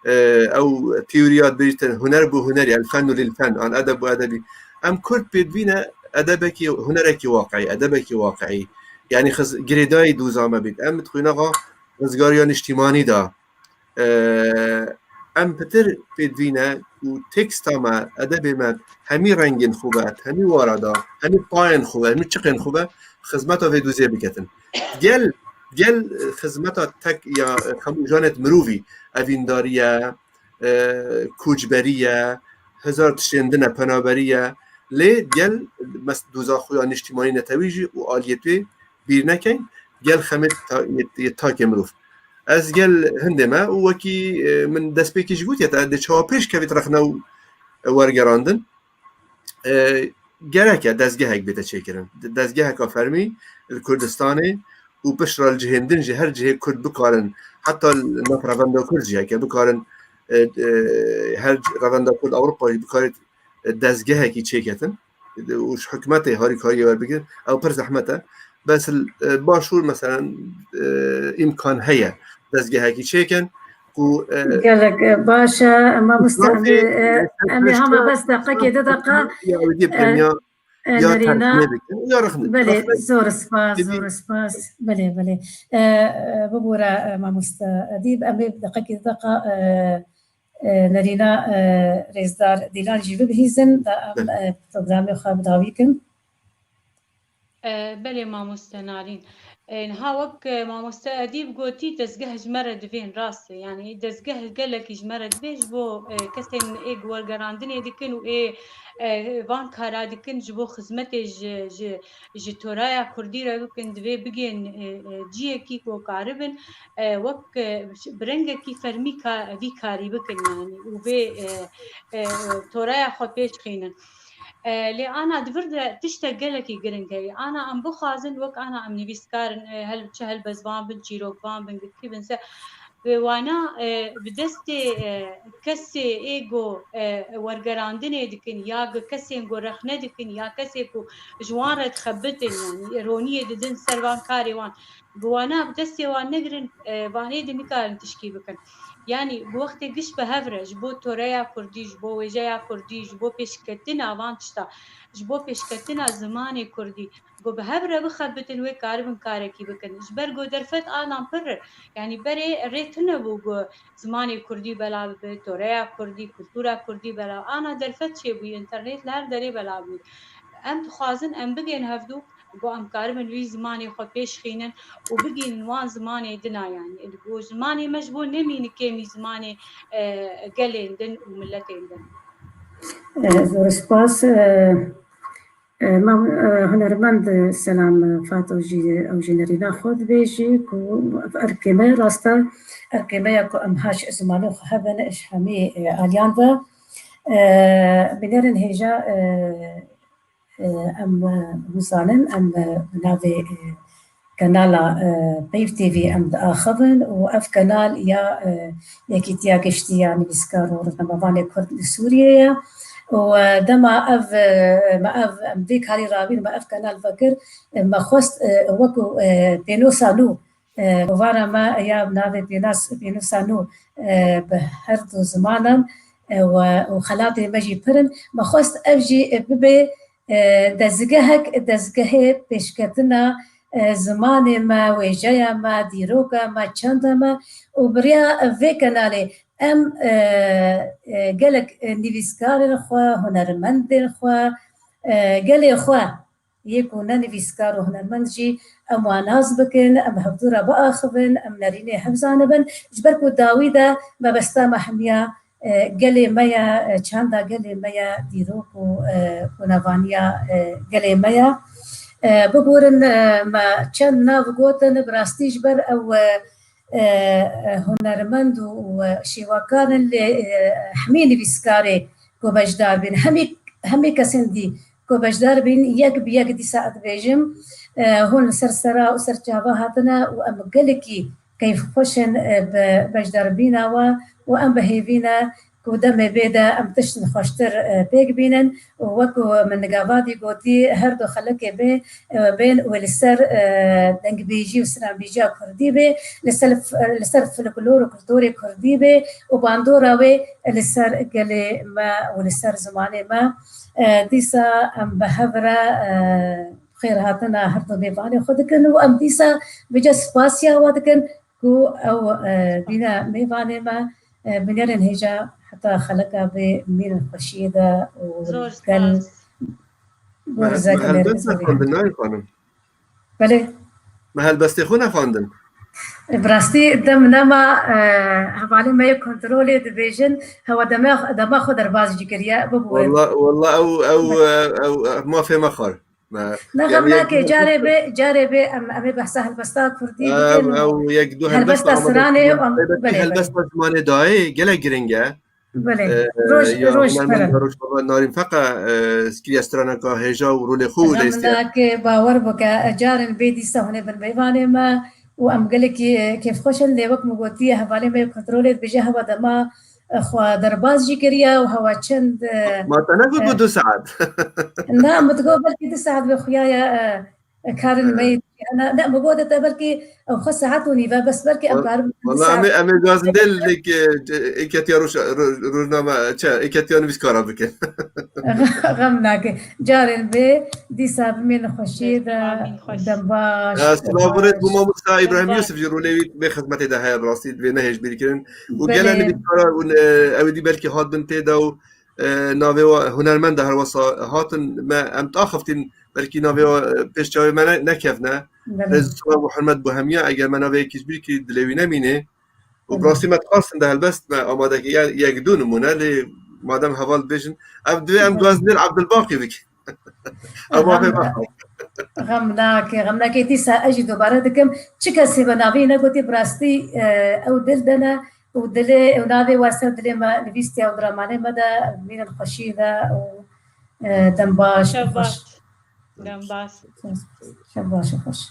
او تيوريات بيجتن هنر بو هنري الفن للفن عن ادب وادبي ام كرد بيدبينا ادبك هنرك واقعي ادبك واقعي يعني خز جريداي دوزامه بيت ام تخوينغا رزقاريان اجتماعي دا ام بتر بيدبينا و تكستا ما ادبي ما همي رنگين خوبات همي واردا همي باين خوبه همي چقين خوبه خدمتا في دوزيه بكتن گل خدمتا تک یا خموجانت مروفی اوینداریه کوچبریه هزار تشندنه پنابریه لی گل دوزا خویان اجتماعی نتویجی و آلیتوی بیر نکن گل خمت تاک مروف از گل هنده ما و وکی من دست پیکیش گوت یا ده چاپش که رخنه ورگراندن گرکه دستگاه هک بیده چه کرن دستگاه هکا فرمی کردستانه و بشرا الجهندن جه هر جهه کرد بکارن حتی نف روندا کرد جهه که بکارن هر روندا کرد اوروپا بکارد دستگاه هکی چه کتن وش حکمته هاری کاری ور بگیرن او پر زحمته بس باشور مثلا امکان هیا دستگاه هکی چه کن قالك باشا ما مستعد أمي هم بس دقيقة دقيقة نرينا بله زور سپاس بله ببورا ما مستعديب أمي دقيقة دقيقة نرينا رزدار ديلان جيبه بهيزن برنامج خواب داويكن بله ما مستنارين هاوك ما مستعديب قوتي دزگه جمرة دفين راسي يعني دزگه قالك جمرة دفيش بو كسين ايه ورقراندني ديكن و ايه وان كارا ديكن جبو خزمتي ج تورايا كردي را بكن دفي بگين جيه كيكو كاربن وك برنگه كي فرمي في كاري بكن يعني و بي تورايا خود بيش خينن لي أنا دفرد تشتغلكي جرينكي أنا أم بخازن وك أنا أم نبيسكارن هل شهل بزبان بالجيروك بان بنقكي بنسى وانا بدستي كسي ايجو ورقراندني دكن يا كسي انجو رخنه دكن يا كسي كو جوان تخبتن يعني ايرونيه ددن سروان كاري وان وانا بدستي وان نقرن واني دمكارن تشكي بكن يعني بوقت قش بهفره جبو توريا كردي جبو وجايا كردي جبو بيشكتنا وانتشتا جبو بيشكتنا زماني كردي جو بهفره بخبتن وي كاربن كاركي بكن جبر جو درفت انا بر يعني بري ريتنا بو زماني كردي بلا توريا كردي كلتورا كردي بلا انا درفت شي بو انترنت لار دري بلا بو ام تخازن ام بگين هفدو بو ام كاربن وي زماني خو بيش خينن وبگين وان زماني دنا يعني بو زماني مجبور نمين كيمي زماني قلندن وملتين دن زور سپاس. ما هنرمند سلام فاتو او جنرينا خود بيجي كو اركيمه راستا اركيمه كو امهاش زمانو خهبن اشحمي اليانفا بنرن هيجا ام وزانن ام نافي كنالا بيف تي في ام اخذن واف كنال يا يكيتيا كشتيا نبسكارو رتنباباني كرد لسوريا ودما ما ذيك هاري رابين ما كنال فكر ما خست وكو بينو سانو وفانا ما ايام نافي بينو سانو بهردو زمانا وخلاتي مجي برن ما خست افجي ببي دزگهه پیشکتنا زمان ما ویجایا ما دیروکا ما چند ما و بریا وی کناله ام گلک نویسکار خوا هنرمند خوا گلی خوا یکونا نویسکار و هنرمند جی ام واناز بکن ام حضورا باخبن ام نرینه حفظانبن جبرکو داویدا ما بستا محمیا گلی میا چاندا گلی میا دیروکو کنوانیا گلی میا بگورن ما چند ناو گوتن براستی جبر او هنرمند و شیواکارن لی حمینی بیسکاره کو بجدار بین همی کسین دی کو بجدار بین یک بیگ دی ساعت بیجم هون سرسرا و سرچاوا هاتنا و ام گلکی كيف خوشن بجدار بينا وأم بهيفينا كودم بيدا أم تشن خوشتر بيك بينن وكو من نقابادي قوتي هردو خلقي بين ولسر دنگ بيجي وسران بيجا كردي بي لسر فلكلور وكردوري كردي بي وباندورا وي لسر قلي ما ولسر زماني ما ديسا أم بهبرا خير هاتنا هردو بيباني خودكن وأم ديسا بجا سباسيا وادكن كو أو بينا ميباني ما بنيرن هجا حتى خلقها بمين الخشيدة وقال ما هل بس خواندن خانم؟ بله ما هل بس تخونه خواندن؟ براستي دمنا ما هفعلي ما يكنترولي ديفيجن هو دماغ خدر باز جكريا ببوين والله او ما في مخر نغمنا كي جاربي امي بحسها البستا كردي او يقدو هالبستا سراني هالبستا زماني داي جلا جرينجا بله روش فرن نارين فقا سكري استرانا كا هجا ورولي خو ديستي غمنا كي باور بكا جارن بيدي سهوني بالبيباني ما وام قالك كيف خوش اللي وقت مقوتيه هفالي ما يكنترولي بجاه هذا ما خوا درباز جيكريا وهوا چند ما تنقل 2 ساعات لا متقول بلكي 2 ساعات بخويايا كارن ميت انا لا مقودة بلكي او 5 ساعات ونيفا بس بلكي ام والله امي جازندل لك اكتيا روزنامه اكتيا نفسكارا بك غمناك جارن بي دي ساب من خشيده دمباش سلامت بوما موسى ابراهيم يوسف جرولي بخدمتي ده هي براستي بنهج بيركن وقال لي بكرا او دي بلكي هاد بنتي دو ناوي هنرمند هر وسا هاتن ما ام تاخفتين بلكي ناوي بيشجاوي ما نكفنا رز محمد بوهميا اگر ما ناوي كيشبي كي دلوي نمينه وبراستي ما تقاصن ده البست ما امادك يقدون منا لي مادام هوال بيجن ام دوازنير عبد الباقي بك غمناك تيسا اجي دوباره دكم چكا سيبناوي نقولتي براستي او دلدنا ودلي ونادي واسد دلي ما نفيستي او دراماني مدى من الخشيده ودمباش دمباش شباش خوش